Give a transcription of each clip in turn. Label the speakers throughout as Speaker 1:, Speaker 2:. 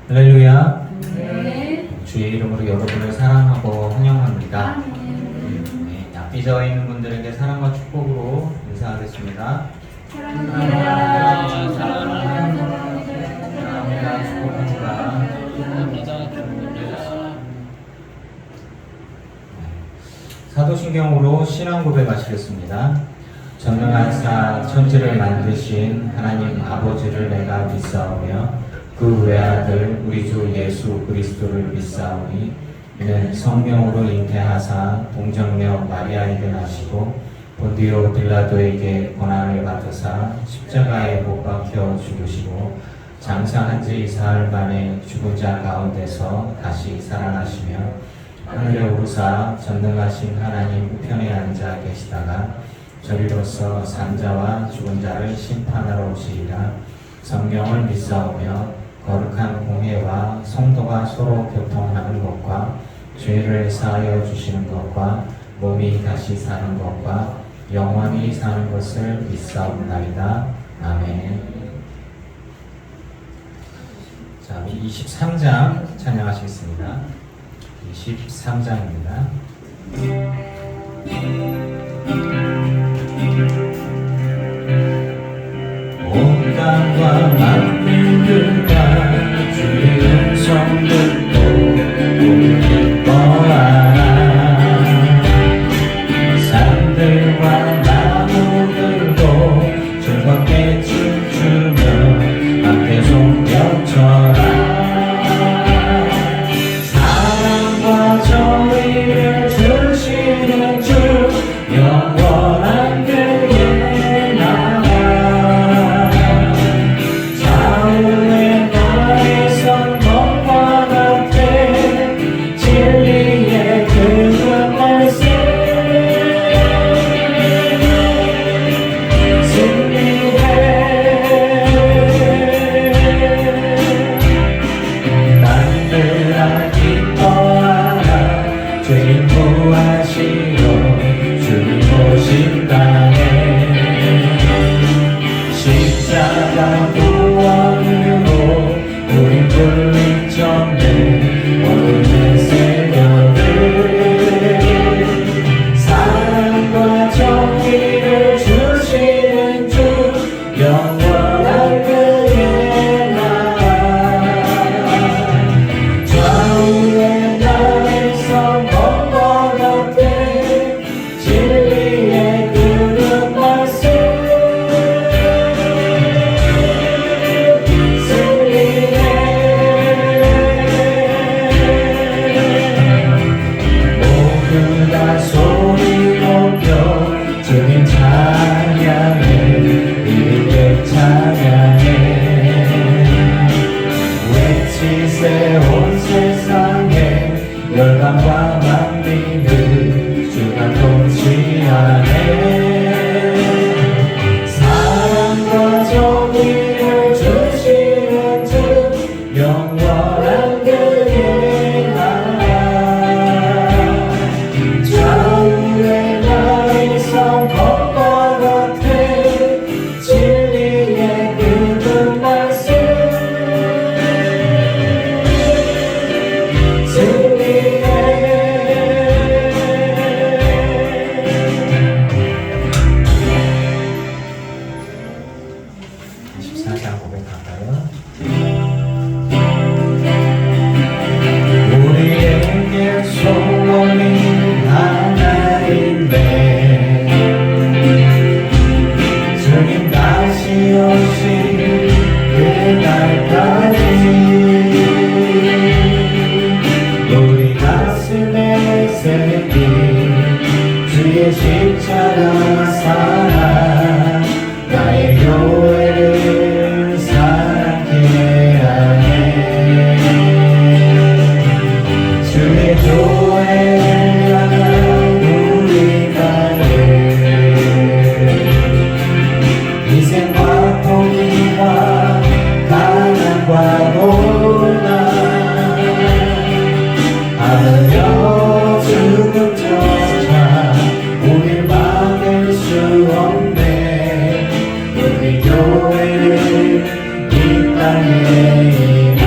Speaker 1: 할렐루야.
Speaker 2: 네.
Speaker 1: 주의 이름으로 여러분을 사랑하고 환영합니다.
Speaker 2: 아멘.
Speaker 1: 네, 낯비져 있는 분들에게 사랑과 축복으로 인사하겠습니다.
Speaker 2: 사랑합니다.
Speaker 1: 사랑합니다. 축복합니다. 사도신경으로 신앙 고백하시겠습니다. 전능하사 천지를 만드신 하나님 아버지를 내가 믿사오며 그 외아들 우리 주 예수 그리스도를 믿사오니 이는 성령으로 잉태하사 동정녀 마리아에게 나시고 본디오 빌라도에게 고난을 받으사 십자가에 못 박혀 죽으시고 장사한 지 사흘 만에 죽은 자 가운데서 다시 살아나시며 하늘에 오르사 전능하신 하나님 우편에 앉아 계시다가 저리로서 산자와 죽은 자를 심판하러 오시리라. 성령을 믿사오며 거룩한 공회와 성도가 서로 교통하는 것과 죄를 사하여 주시는 것과 몸이 다시 사는 것과 영원히 사는 것을 믿사옵나이다. 아멘. 자, 23장 찬양하시겠습니다. 23장입니다. 온 땅과 만민들과 주의 음성 듣고 오늘 기뻐하라. 산들과 나무들도 즐겁게 춤추며 함께 손뼉쳐라. 사랑과 정의를 주시는 주 영원한 그의 나라. 좌우의 나의 성공과 같아 진리의 그분 말씀 승리해. 만들아 기뻐하라. 죄인 구하시러 주님 오신 땅에 십자가 구원으로 우린 불린 전에 오늘의 새벽을 사랑과 정의를 주시는 주 영원한 그의 나라. 좌우의 나의 성공과 같아 진리의 그분 말씀 승리해. 모두 다 소리 높여 주님 찬양해. 이르게 찬양해. 외치세 온 세상에 열방과 만민을 주가 통치하네. 사랑과 정의를 주시는 주 영원한 그의 나라. 좌우의 나의 성공과 같아 진리의 그분 말씀 우리에게 소원이 하나인데 주님 다시 오신 그날까지 우리 가슴에 새긴 주의 십자가 사랑 나의 교회를 사랑케 하네. 주의 교회를 향한 우리 가는 희생과 포기와 가난과 고난 하며 죽음조차 우릴 막을 수 없네. 우리 교회를 이 땅에 임하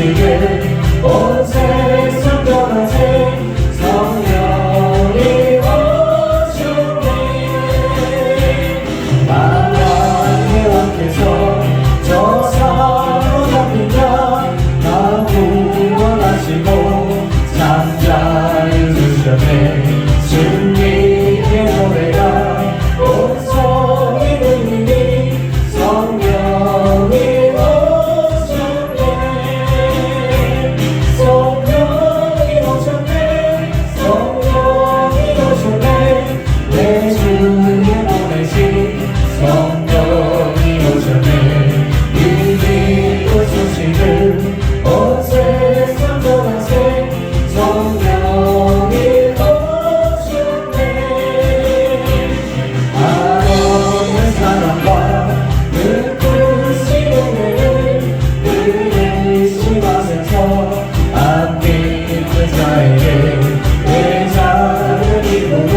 Speaker 3: 소식을 온 세상 변화세 성령이 오셨네. 만왕의 왕께서 저 사로잡힌 자 나 구원하시고 잠자리 주셨네. 승리의 노래가 온 성이 울리니 성령이 오셨네. 성령이 오셨네. 성령이 오셨네. 내 주님 보내신 성령이 오셨네. 이 기쁜 소식을 온 세상 전하세 성령이 오셨네. 아론의 사랑과 그 크신 은혜를 의심하면서 안 믿는 자에게 내 자를 이루고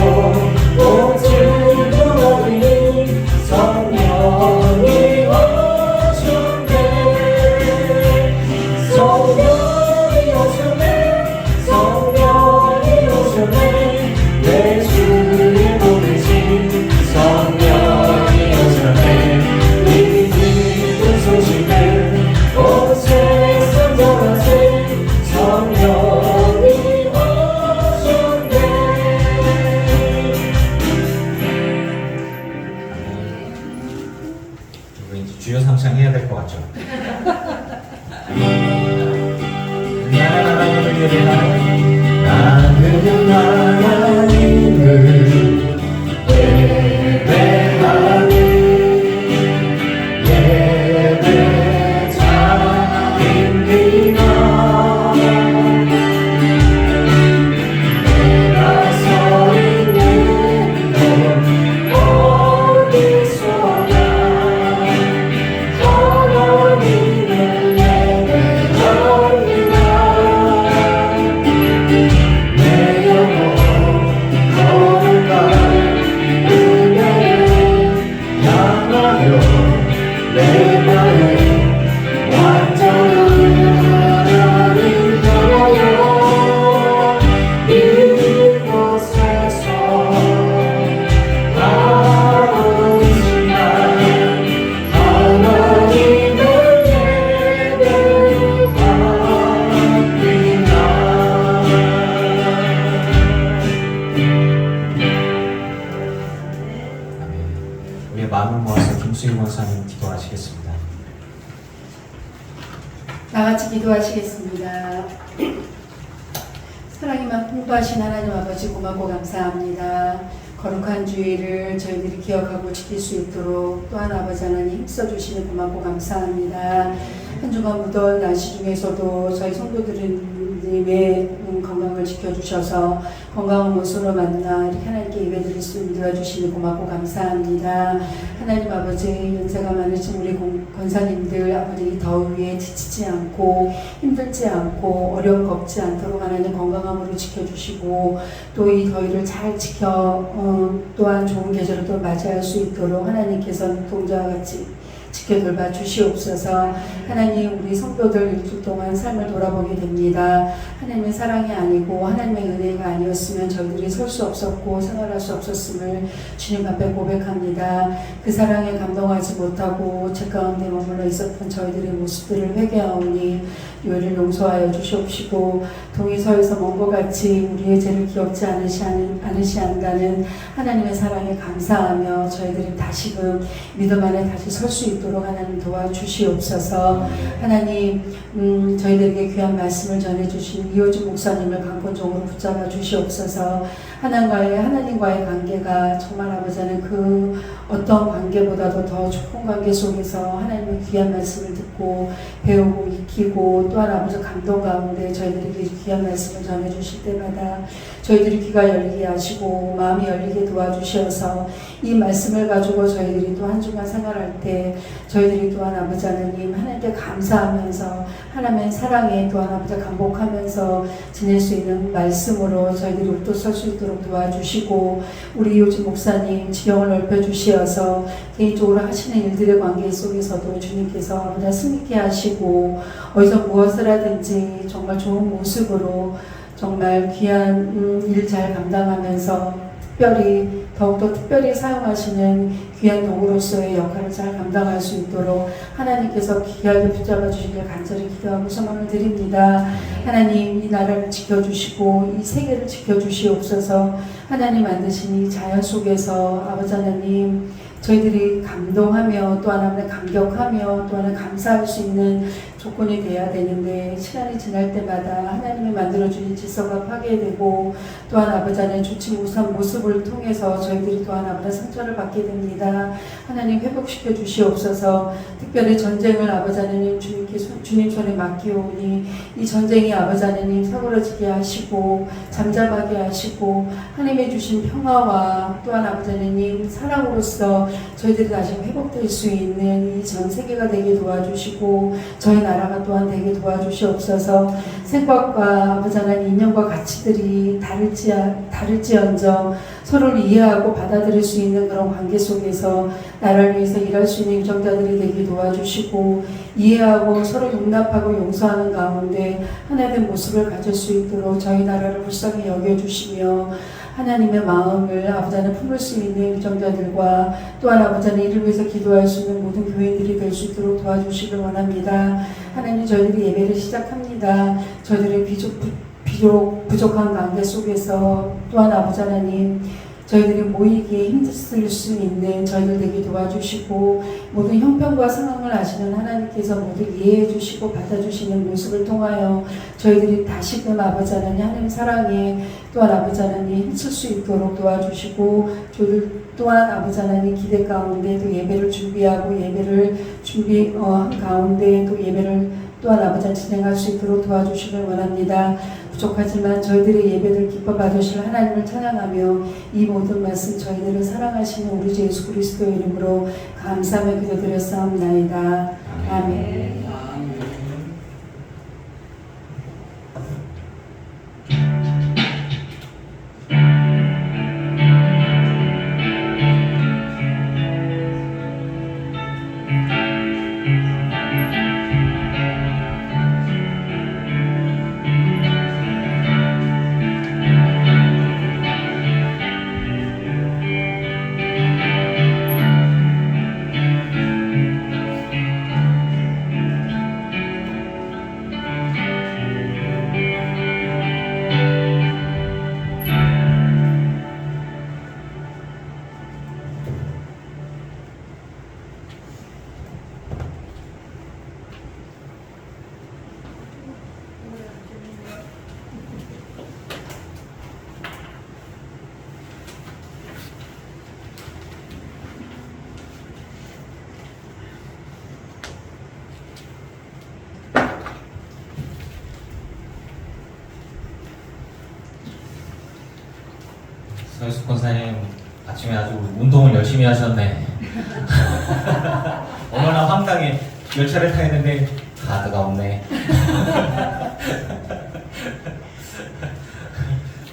Speaker 3: 온 즐거워하니 성령이 오셨네. 성령이 오셨네. 성령이 오셨네. 내 주님 보내신 성령이 오셨네. 이 기쁜 소식을 온 세상 전하세 성령이 오셨네.
Speaker 1: 우리 이제 주여 삼창 해야 될 것 같죠?
Speaker 3: 나는 하나님을 예배하는 예배자입니다. 내가 서 있는 곳 어디서나 하나님을 예배합니다. 내 영혼 거룩한 은혜를 향하여 내 마음 완전한 하나님 향하여 이곳에서 하루 이 시간 하나님을
Speaker 1: 우리의 마음을 모아서 김수희 권사님 기도하시겠습니다.
Speaker 2: 다 같이 기도하시겠습니다. 사랑이만 풍부하신 하나님 아버지 고맙고 감사합니다. 거룩한 주일을 저희들이 기억하고 지킬 수 있도록 또한 아버지 하나님 힘써주시니 고맙고 감사합니다. 한 주간 무더운 날씨 중에서도 저희 성도들님의 건강을 지켜주셔서 건강한 모습으로 만나 이렇게 하나님께 예배드릴 수 있게 도와주시니 고맙고 감사합니다. 하나님 아버지 연세가 많으신 우리 권사님들 아버지 이 더위에 지치지 않고 힘들지 않고 어려움 겪지 않도록 하나님 건강함으로 지켜주시고 또 이 더위를 잘 지켜 또한 좋은 계절을 또 맞이할 수 있도록 하나님께서 동자와 같이 지켜 돌봐 주시옵소서. 하나님 우리 성도들 일주 동안 삶을 돌아보게 됩니다. 하나님의 사랑이 아니고 하나님의 은혜가 아니었으면 저희들이 설 수 없었고 생활할 수 없었음을 주님 앞에 고백합니다. 그 사랑에 감동하지 못하고 죄 가운데 머물러 있었던 저희들의 모습들을 회개하오니 요일을 용서하여 주시옵시고 동의서에서 먼 것 같이 우리의 죄를 기억지 않으시한다는 하나님의 사랑에 감사하며 저희들이 다시금 믿음 안에 다시 설 수 있도록 하나님 도와주시옵소서. 하나님 저희들에게 귀한 말씀을 전해주신 이호준 목사님을 강권적으로 붙잡아 주시옵소서. 하나님과의 관계가 정말 아버지는 그 어떤 관계보다도 더 좋은 관계 속에서 하나님의 귀한 말씀을 듣고 배우고 익히고 또한 아버지 감동 가운데 저희들에게 귀한 말씀을 전해주실 때마다 저희들이 귀가 열리게 하시고 마음이 열리게 도와주셔서 이 말씀을 가지고 저희들이 또 한 주간 생활할 때 저희들이 또한 아버지 하나님 하나님께 감사하면서 하나님의 사랑에 또한 아버지 감복하면서 지낼 수 있는 말씀으로 저희들이 옷도 설 수 있도록 도와주시고, 우리 요즘 목사님 지경을 넓혀주시어서 개인적으로 하시는 일들의 관계 속에서도 주님께서 아버지 승리케 하시고, 어디서 무엇을 하든지 정말 좋은 모습으로 정말 귀한 일 잘 감당하면서 더욱더 특별히 사용하시는 귀한 도구로서의 역할을 잘 감당할 수 있도록 하나님께서 귀하게 붙잡아 주시길 간절히 기도하고 소망을 드립니다. 하나님, 이 나라를 지켜주시고 이 세계를 지켜주시옵소서. 하나님 만드신 이 자연 속에서 아버지 하나님, 저희들이 감동하며 또 하나님 감격하며 또 하나 감사할 수 있는 조건이 돼야 되는데, 시간이 지날 때마다 하나님이 만들어주신 질서가 파괴되고 또한 아버지 하나님 좋지 못한 모습을 통해서 저희들이 또한 아버지 상처를 받게 됩니다. 하나님 회복시켜 주시옵소서. 특별히 전쟁을 아버지 하나님 주님 손에 맡기오니 이 전쟁이 아버지 하나님 사그러지게 하시고 잠잠하게 하시고, 하나님의 주신 평화와 또한 아버지 하나님 사랑으로서 저희들이 다시 회복될 수 있는 이 전 세계가 되게 도와주시고, 저희 나라가 또한 되게 도와주시옵소서. 생각과 아버지 하나님 인연과 가치들이 다를지언정 서로를 이해하고 받아들일 수 있는 그런 관계 속에서 나라를 위해서 일할 수 있는 유정자들이 되게 도와주시고, 이해하고 서로 용납하고 용서하는 가운데 하나된 모습을 가질 수 있도록 저희 나라를 불쌍히 여겨주시며, 하나님의 마음을 아버지 하나님 품을 수 있는 유정자들과 또한 아버지 하나님 이를 위해서 기도할 수 있는 모든 교인들이 될 수 있도록 도와주시길 원합니다. 하나님, 저희들이 예배를 시작합니다. 저희들의 부족한 관계 속에서 또한 아버지 하나님, 저희들이 모이기에 힘쓸 수 있는 저희들 되게 도와주시고, 모든 형편과 상황을 아시는 하나님께서 모두 이해해 주시고 받아주시는 모습을 통하여 저희들이 다시금 아버지 하나님 사랑에 또한 아버지 하나님 힘쓸 수 있도록 도와주시고, 저희들 또한 아버지 하나님 기대 가운데 또 예배를 준비하고 예배를 준비한 가운데 또 예배를 또한 아버지 진행할 수 있도록 도와주시길 원합니다. 부족하지만 저희들의 예배를 기뻐 받으실 하나님을 찬양하며 이 모든 말씀 저희들을 사랑하시는 우리 주 예수 그리스도의 이름으로 감사하며 기도드렸사옵나이다. 아멘.
Speaker 1: 서유숙 권사님, 아침에 아주 운동을 열심히 하셨네. 얼마나 황당해. 열차를 타겠는데 카드가 없네.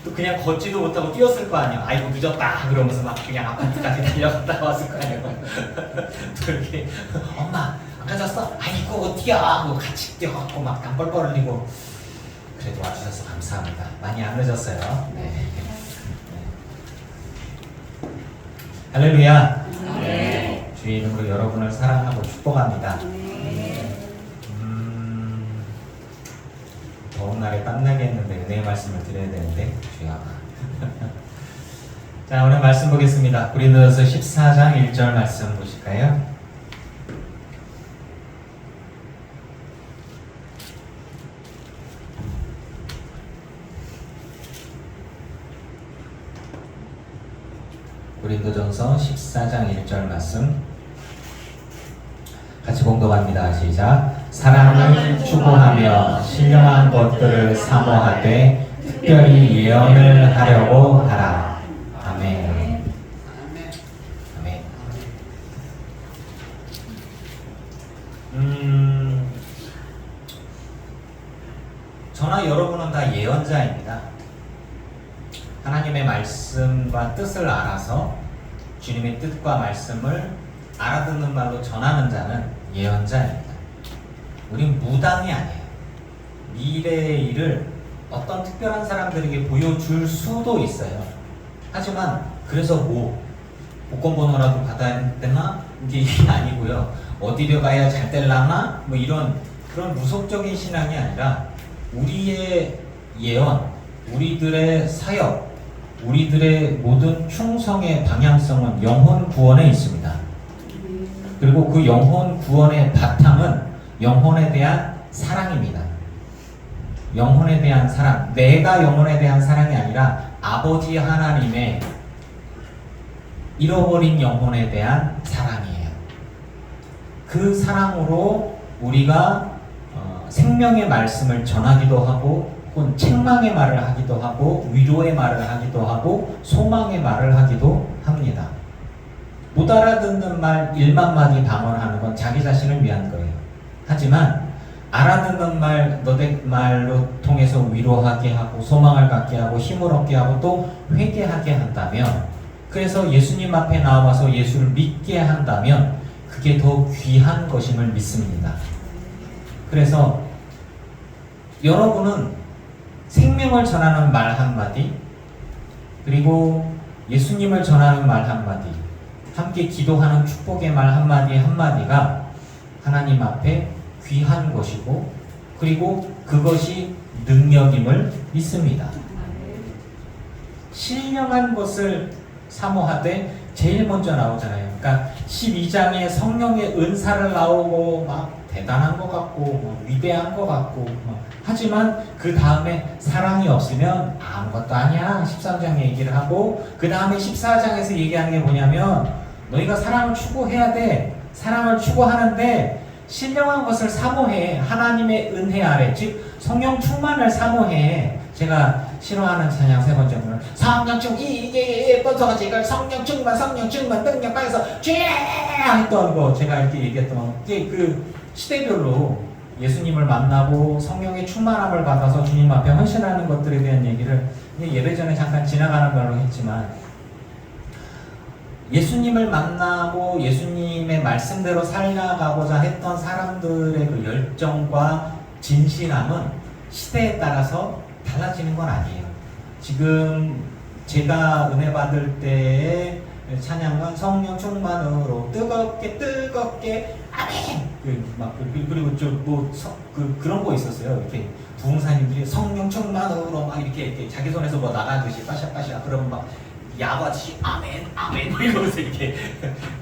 Speaker 1: 또 그냥 걷지도 못하고 뛰었을 거 아니야. 아이고 늦었다 그러면서 막 그냥 아파트까지 달려갔다 왔을 거 아니야. 또 이렇게 엄마 안 가졌어? 아이고 뛰어 하고 같이 뛰어갖고 막 땀 뻘뻘 흘리고. 그래도 와주셔서 감사합니다. 많이 안 늦었어요. 네. 할렐루야.
Speaker 2: 네.
Speaker 1: 주의 이름으로 여러분을 사랑하고 축복합니다.
Speaker 2: 네.
Speaker 1: 더운 날에 땀나게 했는데 은혜의 말씀을 드려야 되는데 주여. 자, 오늘 말씀 보겠습니다. 고린도전서 14장 1절 말씀 보실까요? 고린도전서 14장 1절 말씀 같이 봉독합니다. 시작. 사랑을 추구하며 신령한 것들을 사모하되 특별히 예언을 하려고 하라. 아멘. 아멘. 저나 여러분은 다 예언자입니다. 하나님의 말씀과 뜻을 알아서 주님의 뜻과 말씀을 알아듣는 말로 전하는 자는 예언자입니다. 우린 무당이 아니에요. 미래의 일을 어떤 특별한 사람들에게 보여줄 수도 있어요. 하지만 그래서 복권번호라도 받아야 되나? 이게 아니고요. 어디로 가야 잘 될라나? 뭐 이런 그런 무속적인 신앙이 아니라 우리의 예언, 우리들의 사역, 우리들의 모든 충성의 방향성은 영혼 구원에 있습니다. 그리고 그 영혼 구원의 바탕은 영혼에 대한 사랑입니다. 영혼에 대한 사랑, 내가 영혼에 대한 사랑이 아니라 아버지 하나님의 잃어버린 영혼에 대한 사랑이에요. 그 사랑으로 우리가 생명의 말씀을 전하기도 하고 혹은 책망의 말을 하기도 하고 위로의 말을 하기도 하고 소망의 말을 하기도 합니다. 못 알아듣는 말 1만 마디 방언하는 건 자기 자신을 위한 거예요. 하지만 알아듣는 말 너의 말로 통해서 위로하게 하고 소망을 갖게 하고 힘을 얻게 하고 또 회개하게 한다면, 그래서 예수님 앞에 나와서 예수를 믿게 한다면 그게 더 귀한 것임을 믿습니다. 그래서 여러분은 생명을 전하는 말 한마디, 그리고 예수님을 전하는 말 한마디, 함께 기도하는 축복의 말 한마디 한마디가 하나님 앞에 귀한 것이고, 그리고 그것이 능력임을 믿습니다. 신령한 것을 사모하되 제일 먼저 나오잖아요. 그러니까 12장에 성령의 은사를 나오고 막 대단한 것 같고 위대한 것 같고 하지만 그 다음에 사랑이 없으면 아무것도 아니야 13장 얘기를 하고, 그 다음에 14장에서 얘기하는 게 뭐냐면 너희가 사랑을 추구해야 돼. 사랑을 추구하는데 신령한 것을 사모해. 하나님의 은혜 아래, 즉 성령 충만을 사모해. 제가 싫어하는 찬양 세 번째는 성령 충만, 이게 예뻐서 이걸 성령 충만 능력 가해서 죄 했던 거, 제가 이렇게 얘기했던 게 그 시대별로 예수님을 만나고 성령의 충만함을 받아서 주님 앞에 헌신하는 것들에 대한 얘기를 예배 전에 잠깐 지나가는 걸로 했지만, 예수님을 만나고 예수님의 말씀대로 살아가고자 했던 사람들의 그 열정과 진실함은 시대에 따라서 달라지는 건 아니에요. 지금 제가 은혜 받을 때의 찬양은 성령 충만으로 뜨겁게 아멘. 그리고 그런 거 있었어요. 이렇게 부흥사님들이 성령 충만으로 막 이렇게 자기 손에서 뭐 나가듯이 빠샤빠샤 그러면 막 야바지 아멘 뭐 이러면서 이렇게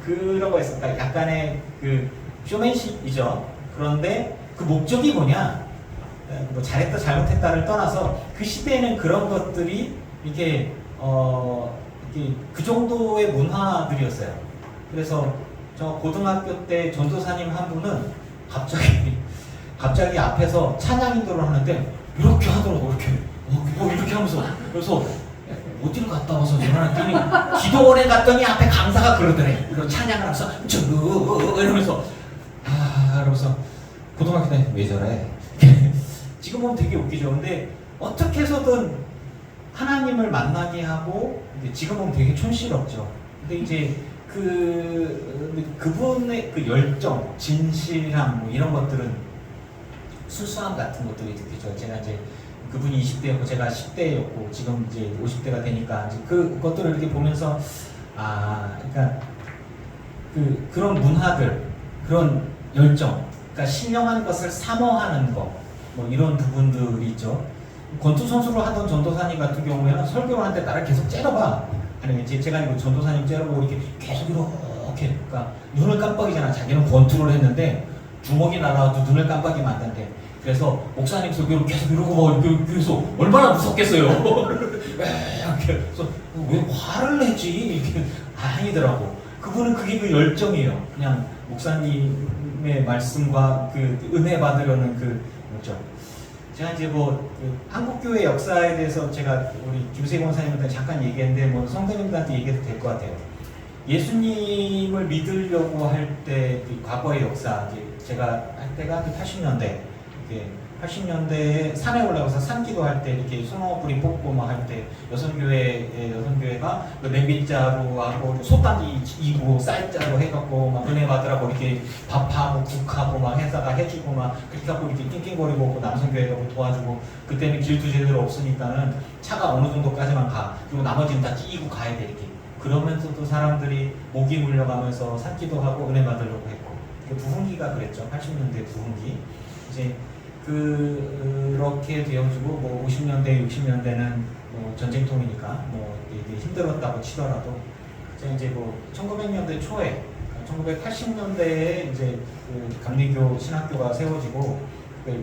Speaker 1: 그런 거 있었다. 약간의 그 쇼맨십이죠. 그런데 그 목적이 뭐냐? 뭐 잘했다 잘못했다를 떠나서 그 시대에는 그런 것들이 이렇게 그 정도의 문화들이었어요. 그래서 저 고등학교 때 전도사님 한 분은 갑자기 앞에서 찬양 인도를 하는데 이렇게 하더라고. 이렇게 하면서, 그래서 어디로 갔다 와서 전화했더니 기도원에 갔더니 앞에 강사가 그러더래. 그리고 찬양을 하면서 이러면서 이러면서 고등학교 때 왜 저래? 지금 보면 되게 웃기죠. 근데 어떻게 해서든 하나님을 만나게 하고, 지금 보면 되게 촌스럽죠. 근데 이제 그분의 그 열정, 진실함 뭐 이런 것들은 순수함 같은 것들이 느껴져요. 제가 이제 그분이 20대였고 제가 10대였고 지금 이제 50대가 되니까 이제 그것들을 이렇게 보면서 그러니까 그런 문화들, 그런 열정, 그러니까 신령한 것을 사모하는 것, 뭐 이런 부분들이 있죠. 권투 선수로 하던 전도사님 같은 경우에는 설교를 하는데 나를 계속 째려봐. 아니 제가 이거 전도사님 째려보고 이렇게 계속 이렇게, 그러니까 눈을 깜빡이잖아. 자기는 권투를 했는데 주먹이 날아와도 눈을 깜빡이면 안 된대. 그래서 목사님 설교를 계속 이러고 막 그래서 얼마나 무섭겠어요. 그래서 왜 화를 내지? 이렇게 아니더라고. 그분은 그게 그 열정이에요. 그냥 목사님의 말씀과 그 은혜 받으려는 그 뭐죠. 제가 이제 그 한국교회 역사에 대해서 제가 우리 김세 권사님한테 잠깐 얘기했는데 뭐 성도님들한테 얘기해도 될 것 같아요. 예수님을 믿으려고 할 때 그 과거의 역사, 제가 할 때가 80년대 80년대에 산에 올라가서 산기도 할 때 이렇게 소나무뿌리 뽑고 막 할 때 여성교회가 그 내빗자루 하고 솥단지 이고 쌀자루 해갖고 막 은혜 받으라고 이렇게 밥하고 국하고 막 해다가 해주고 막 그렇게 하고 이렇게 낑낑거리고 남성교회가 도와주고 그때는 길도 제대로 없으니까는 차가 어느 정도까지만 가 그리고 나머지는 다 찌고 가야 돼 이렇게 그러면서도 사람들이 목이 물려가면서 산기도 하고 은혜 받으려고 했고 그 부흥기가 그랬죠. 80년대 부흥기 이제 그렇게 되어지고 뭐 50년대, 60년대는 뭐 전쟁통이니까 뭐 이게 힘들었다고 치더라도 이제 뭐 1900년대 초에 1980년대에 이제 그 감리교 신학교가 세워지고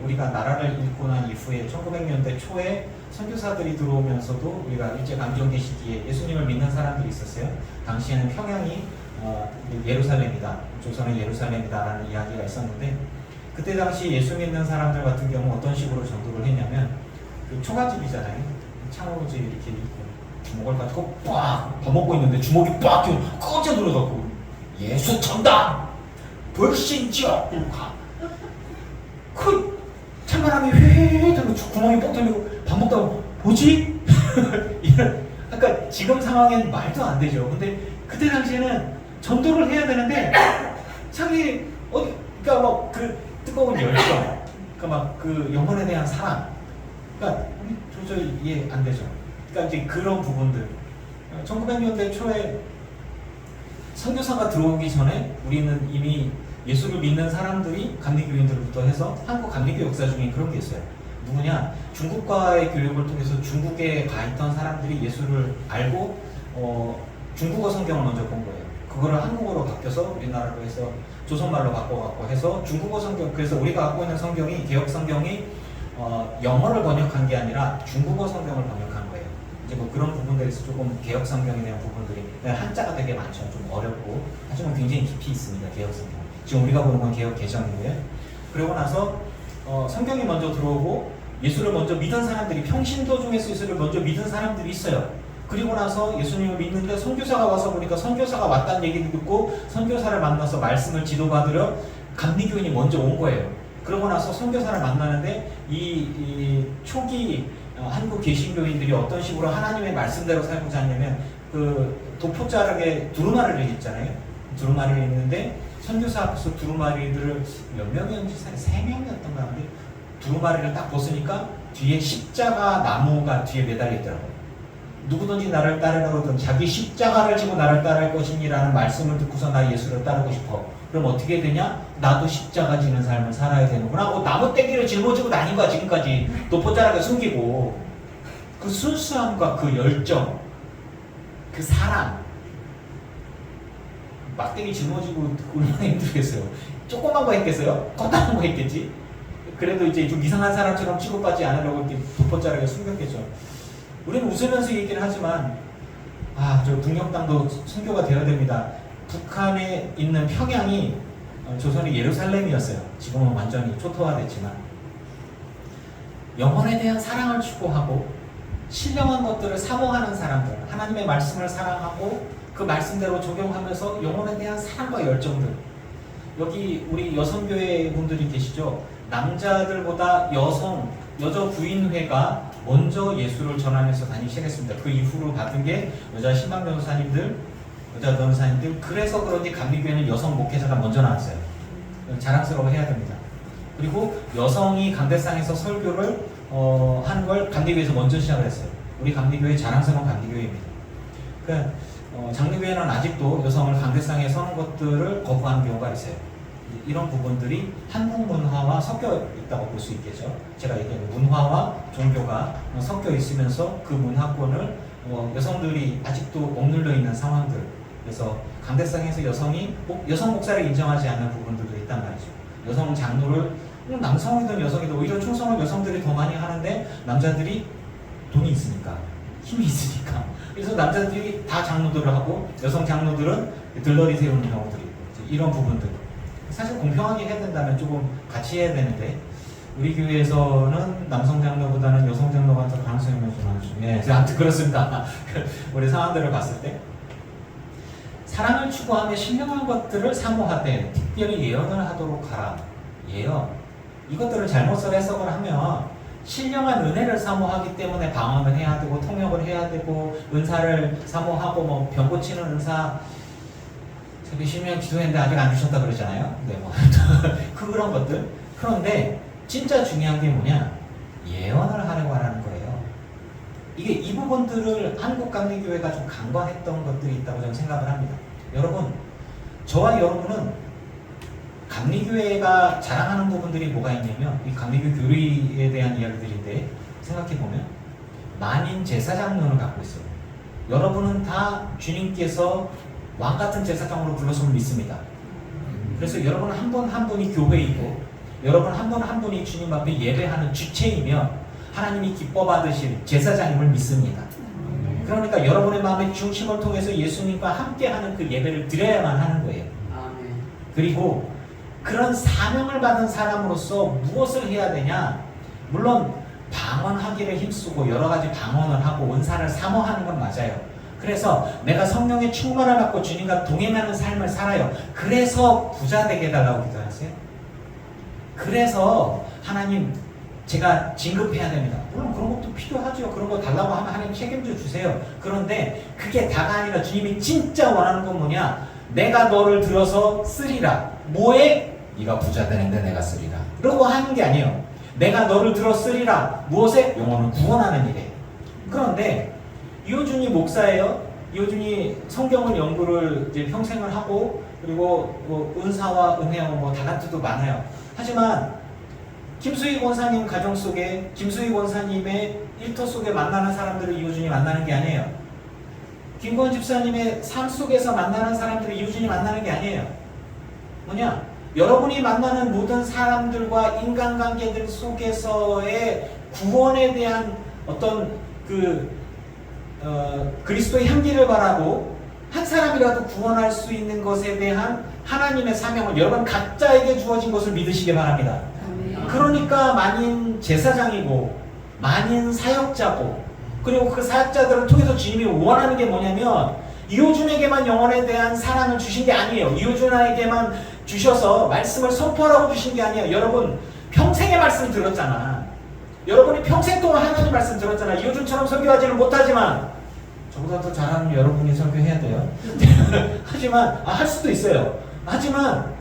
Speaker 1: 우리가 나라를 잃고 난 이후에 1900년대 초에 선교사들이 들어오면서도 우리가 일제강점기 시기에 예수님을 믿는 사람들이 있었어요. 당시에는 평양이 예루살렘이다, 조선은 예루살렘이다라는 이야기가 있었는데 그때 당시 예수 믿는 사람들 같은 경우 어떤 식으로 전도를 했냐면 그 초가집이잖아요. 창호지 이렇게 있고 주먹을 가지고 빡 밥 먹고 있는데 주먹이 빡 꺼져 들어가고 예수 전당 불신지옥 그 찬바람이 휘 들고 구멍이 뻥 뚫리고 밥 먹다가 뭐지? 이런 그러니까 지금 상황엔 말도 안 되죠. 근데 그때 당시에는 전도를 해야 되는데 자기 어디 그러니까 뭐 그 뜨거운 열정, 그러니까 막 그 영혼에 대한 사랑, 그러니까 우리 도저히 이해 안 되죠. 그러니까 이제 그런 부분들. 1900년대 초에 선교사가 들어오기 전에 우리는 이미 예수를 믿는 사람들이 감리교인들부터 해서 한국 감리교 역사 중에 그런 게 있어요. 누구냐? 중국과의 교육을 통해서 중국에 가 있던 사람들이 예수를 알고 중국어 성경을 먼저 본 거예요. 그거를 한국어로 바뀌어서 우리나라로 해서 조선말로 바꿔갖고 해서 중국어 성경, 그래서 우리가 갖고 있는 성경이 개혁 성경이 영어를 번역한 게 아니라 중국어 성경을 번역한 거예요. 이제 뭐 그런 부분들에서 조금 개혁 성경에 대한 부분들이 한자가 되게 많죠. 좀 어렵고 하지만 굉장히 깊이 있습니다. 개혁 성경. 지금 우리가 보는 건 개혁 개정이고요. 그러고 나서 성경이 먼저 들어오고 예수를 먼저 믿은 사람들이 평신도 중에서 예수를 먼저 믿은 사람들이 있어요. 그리고 나서 예수님을 믿는데 선교사가 와서 보니까 선교사가 왔다는 얘기를 듣고 선교사를 만나서 말씀을 지도받으러 감리교인이 먼저 온 거예요. 그러고 나서 선교사를 만나는데 이 초기 한국 개신교인들이 어떤 식으로 하나님의 말씀대로 살고자 하냐면 그 도포자락에 두루마리를 있잖아요. 두루마리를 있는데 선교사 앞에서 두루마리들을 몇 명이었는지 3명이었던 것 같은데 두루마리를 딱 벗으니까 뒤에 십자가 나무가 뒤에 매달려 있더라고요. 누구든지 나를 따르거든 자기 십자가를 지고 나를 따를 것이니라는 말씀을 듣고서 나 예수를 따르고 싶어. 그럼 어떻게 되냐? 나도 십자가 지는 삶을 살아야 되는구나. 나무 떼기를 짊어지고 다닌 거야 지금까지. 도포자락에 숨기고. 그 순수함과 그 열정, 그 사랑. 막대기 짊어지고 얼마나 힘들겠어요. 조그만 거 했겠어요? 커다란 거 했겠지? 그래도 이제 좀 이상한 사람처럼 취급받지 않으려고 이렇게 도포자락에 숨겼겠죠. 우리는 웃으면서 얘기를 하지만 저 북녘땅도 선교가 되어야 됩니다. 북한에 있는 평양이 조선의 예루살렘이었어요. 지금은 완전히 초토화됐지만 영혼에 대한 사랑을 추구하고 신령한 것들을 사모하는 사람들, 하나님의 말씀을 사랑하고 그 말씀대로 적용하면서 영혼에 대한 사랑과 열정들. 여기 우리 여성교회 분들이 계시죠? 남자들보다 여자 부인회가 먼저 예수를 전하면서 다니기 시작했습니다. 그 이후로 받은 게 여자 신방 변호사님들, 여자 변호사님들. 그래서 그런지 감리교회는 여성 목회자가 먼저 나왔어요. 자랑스러워해야 됩니다. 그리고 여성이 강대상에서 설교를 하는 걸 감리교회에서 먼저 시작을 했어요. 우리 감리교회 자랑스러운 감리교회입니다. 그러니까 장로교회는 아직도 여성을 강대상에 서는 것들을 거부하는 경우가 있어요. 이런 부분들이 한국 문화와 섞여 있다고 볼 수 있겠죠. 제가 얘기한 문화와 종교가 섞여 있으면서 그 문화권을 여성들이 아직도 억눌려 있는 상황들. 그래서 강대상에서 여성 목사를 인정하지 않는 부분들도 있단 말이죠. 여성 장로를 남성이든 여성이든 오히려 충성을 여성들이 더 많이 하는데 남자들이 돈이 있으니까 힘이 있으니까 그래서 남자들이 다 장로들을 하고 여성 장로들은 들러리 세우는 경우들이 있고 이런 부분들 사실 공평하게 해야 된다면 조금 같이 해야 되는데 우리 교회에서는 남성 장로보다는 여성 장로가 더 가능성이 좀 많죠. 네, 아무튼 그렇습니다. 우리 상황들을 봤을 때 사랑을 추구하며 신령한 것들을 사모하되 특별히 예언을 하도록 하라. 예언. 이것들을 잘못을 해석을 하면 신령한 은혜를 사모하기 때문에 방언을 해야 되고 통역을 해야 되고 은사를 사모하고 뭐 병 고치는 은사 저기 실명 기도했는데 아직 안 주셨다 그러잖아요. 네, 뭐 그런 것들. 그런데 진짜 중요한 게 뭐냐? 예언을 하려고 하라는 거예요. 이게 이 부분들을 한국감리교회가 좀 간과했던 것들이 있다고 저는 생각을 합니다. 여러분, 저와 여러분은 감리교회가 자랑하는 부분들이 뭐가 있냐면 이 감리교 교리에 대한 이야기들인데 생각해보면 만인 제사장론을 갖고 있어요. 여러분은 다 주님께서 왕같은 제사장으로 불렀음을 믿습니다. 그래서 여러분 한 분 한 분이 교회이고 여러분 한 분 한 분이 주님 앞에 예배하는 주체이며 하나님이 기뻐 받으실 제사장임을 믿습니다. 그러니까 여러분의 마음의 중심을 통해서 예수님과 함께하는 그 예배를 드려야만 하는 거예요. 그리고 그런 사명을 받은 사람으로서 무엇을 해야 되냐? 물론 방언하기를 힘쓰고 여러 가지 방언을 하고 은사를 사모하는 건 맞아요. 그래서 내가 성령의 충만을 받고 주님과 동행하는 삶을 살아요. 그래서 부자 되게 해달라고 기도하세요. 그래서 하나님 제가 진급해야 됩니다. 물론 그런 것도 필요하죠. 그런 거 달라고 하면 하나님 책임져 주세요. 그런데 그게 다가 아니라 주님이 진짜 원하는 건 뭐냐? 내가 너를 들어서 쓰리라. 뭐에? 네가 부자 되는데 내가 쓰리라. 그러고 하는 게 아니에요. 내가 너를 들어 쓰리라. 무엇에? 영혼을 구원하는 일에. 그런데 이호준이 목사예요. 이호준이 성경을 연구를 이제 평생을 하고 그리고 뭐 은사와 은혜와 뭐 다간트도 많아요. 하지만 김수희 권사님 가정 속에 김수희 권사님의 일터 속에 만나는 사람들을 이호준이 만나는 게 아니에요. 김건 집사님의 삶 속에서 만나는 사람들을 이호준이 만나는 게 아니에요. 뭐냐? 여러분이 만나는 모든 사람들과 인간관계들 속에서의 구원에 대한 어떤 그리스도의 향기를 바라고 한 사람이라도 구원할 수 있는 것에 대한 하나님의 사명을 여러분 각자에게 주어진 것을 믿으시기 바랍니다. 그러니까 만인 제사장이고 만인 사역자고 그리고 그 사역자들을 통해서 주님이 원하는 게 뭐냐면 이호준에게만 영혼에 대한 사랑을 주신 게 아니에요. 이호준에게만 주셔서 말씀을 선포하라고 주신 게 아니에요. 여러분 평생의 말씀 들었잖아. 여러분이 평생 동안 하나님 말씀 들었잖아. 이호준처럼 설교하지는 못하지만 저보다 더 잘하는 여러분이 설교해야 돼요. 하지만 할 수도 있어요. 하지만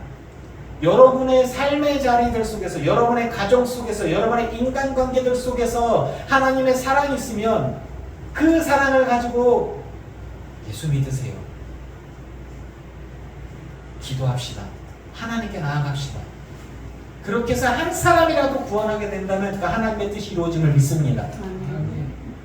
Speaker 1: 여러분의 삶의 자리들 속에서 여러분의 가정 속에서 여러분의 인간관계들 속에서 하나님의 사랑이 있으면 그 사랑을 가지고 예수 믿으세요. 기도합시다. 하나님께 나아갑시다. 그렇게 해서 한 사람이라도 구원하게 된다면 그 하나님의 뜻이 이루어짐을 믿습니다.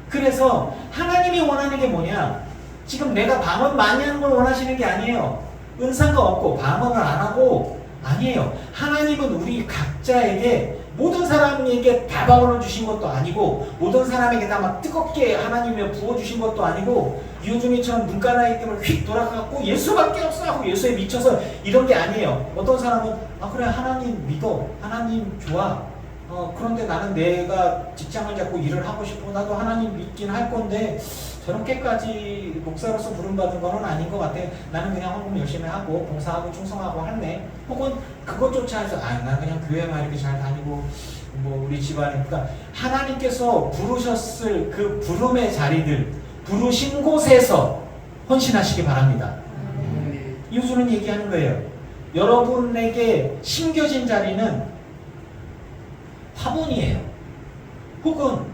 Speaker 1: 그래서 하나님이 원하는 게 뭐냐? 지금 내가 방언 많이 하는 걸 원하시는 게 아니에요. 은사가 없고 방언을 안 하고 아니에요. 하나님은 우리 각자에게 모든 사람에게 다 방언을 주신 것도 아니고 모든 사람에게 다 막 뜨겁게 하나님이 부어주신 것도 아니고 이호준이처럼 눈가라이 때문에 휙 돌아가고 예수밖에 없어 하고 예수에 미쳐서 이런 게 아니에요. 어떤 사람은 그래 하나님 믿어. 하나님 좋아. 그런데 나는 내가 직장을 잡고 일을 하고 싶어. 나도 하나님 믿긴 할 건데 저렇게까지 목사로서 부름받은 거는 아닌 것 같아. 나는 그냥 헌금 열심히 하고 봉사하고 충성하고 할래. 혹은 그것조차 해서 난 그냥 교회만 이렇게 잘 다니고 뭐 우리 집안에 그러니까 하나님께서 부르셨을 그 부름의 자리들 부르신 곳에서 헌신하시기 바랍니다. 이호준은 얘기하는 거예요. 여러분에게 심겨진 자리는 화분이에요. 혹은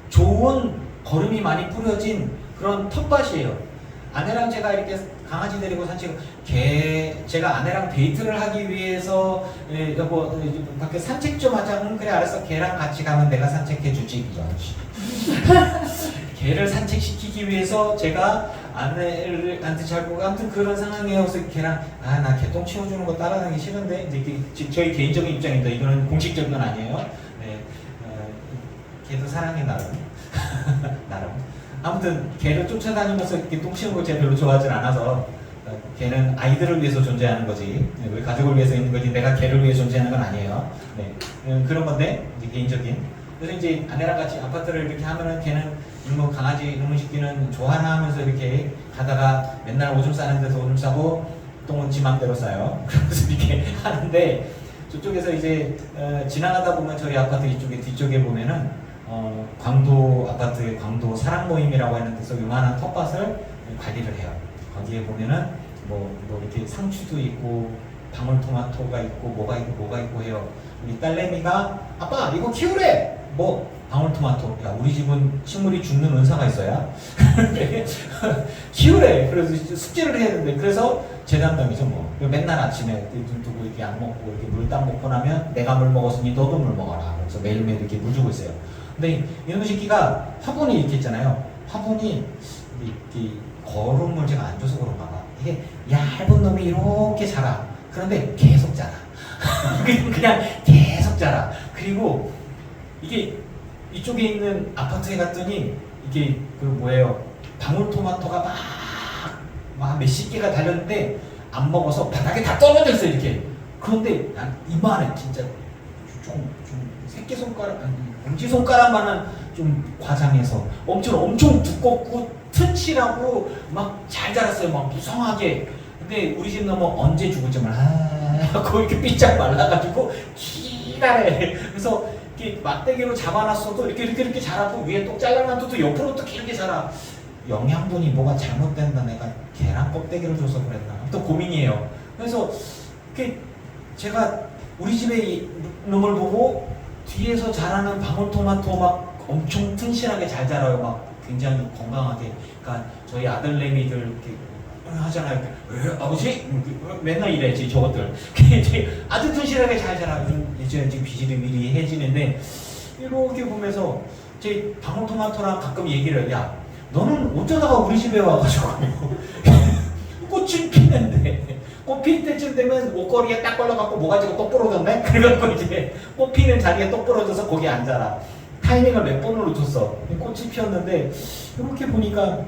Speaker 1: 좋은 거름이 많이 뿌려진 그런 텃밭이에요. 아내랑 제가 이렇게 강아지 데리고 산책, 제가 아내랑 데이트를 하기 위해서 여보 밖에 산책 좀 하자. 그래 알았어. 걔랑 같이 가면 내가 산책해 주지. 걔를 산책시키기 위해서 제가 아내한테 잘보고 아무튼 그런 상황이어서 걔랑 나 개똥 치워주는 거 따라다니기 싫은데 이제 저희 개인적인 입장입니다. 이거는 공식적인 건 아니에요. 네, 걔도 사랑해 나름. 나름. 아무튼 걔를 쫓아다니면서 이렇게 똥 치우는 거 제가 별로 좋아하진 않아서 걔는 아이들을 위해서 존재하는 거지 우리 가족을 위해서 있는 거지 내가 걔를 위해 존재하는 건 아니에요. 네, 그런 건데 이제 개인적인. 그래서 이제 아내랑 같이 아파트를 이렇게 하면은 걔는 뭐 강아지 이놈의 새끼는 좋아하나 하면서 이렇게 가다가 맨날 오줌 싸는 데서 오줌 싸고 똥은 지 맘대로 싸요. 그래서 이렇게 하는데 저쪽에서 이제 지나가다 보면 저희 아파트 이쪽에 뒤쪽에 보면은 광도 아파트의 광도 사랑 모임이라고 하는 데서 요만한 텃밭을 관리를 해요. 거기에 보면은 뭐 이렇게 상추도 있고 방울토마토가 있고 뭐가 있고 해요. 우리 딸내미가 아빠 이거 키우래. 뭐 방울토마토. 야 우리 집은 식물이 죽는 은사가 있어야 키우래. 그래서 숙제를 해야 되는데 그래서 제 담당이죠 뭐. 맨날 아침에 눈 뜨고 이렇게 약 먹고 이렇게 물 딱 먹고 나면 내가 물 먹었으니 너도 물 먹어라. 그래서 매일매일 이렇게 물 주고 있어요. 근데 이놈의 새끼가 화분이 이렇게 있잖아요. 화분이 이렇게 거름을 제가 안 줘서 그런가 봐. 이게 얇은 놈이 이렇게 자라. 그런데 계속 자라. 그냥 계속 자라. 그리고 이게 이쪽에 있는 아파트에 갔더니 이게 그 뭐예요? 방울토마토가 막 몇십 개가 달렸는데 안 먹어서 바닥에 다 떨어져 있어요 이렇게. 그런데 난 이만해 진짜 좀 새끼손가락 아니 엄지손가락만한 좀 과장해서 엄청 두껍고 튼실하고 막 잘 자랐어요. 막 무성하게. 근데 우리 집 놈은 언제 죽을지 몰라. 하고 이렇게 삐짝 말라가지고 기다래. 그래서 이렇게 막대기로 잡아놨어도 이렇게 자라고 위에 똑 잘라놔도 옆으로 또 이렇게 자라. 영양분이 뭐가 잘못된다. 내가 계란 껍데기를 줘서 그랬나. 또 고민이에요. 그래서 이렇게 제가 우리 집에 이 놈을 보고 뒤에서 자라는 방울토마토 막 엄청 튼실하게 잘 자라요. 막 굉장히 건강하게. 그러니까 저희 아들내미들 이렇게 하잖아요. 아버지? 맨날 이래지 저것들. 아주 튼실하게 잘 자라. 이제 지금 비실비실해지는데 이렇게 보면서 제 방울토마토랑 가끔 얘기를 해요. 야 너는 어쩌다가 우리 집에 와가지고 꽃이 피는데 꽃 필 때쯤 되면 옷걸이에 딱 걸려갖고 모가지가 똑 부러졌네? 그래갖고 이제 꽃 피는 자리에 똑 부러져서 거기 앉아라. 타이밍을 몇 번을 놓쳤어. 꽃이 피었는데 이렇게 보니까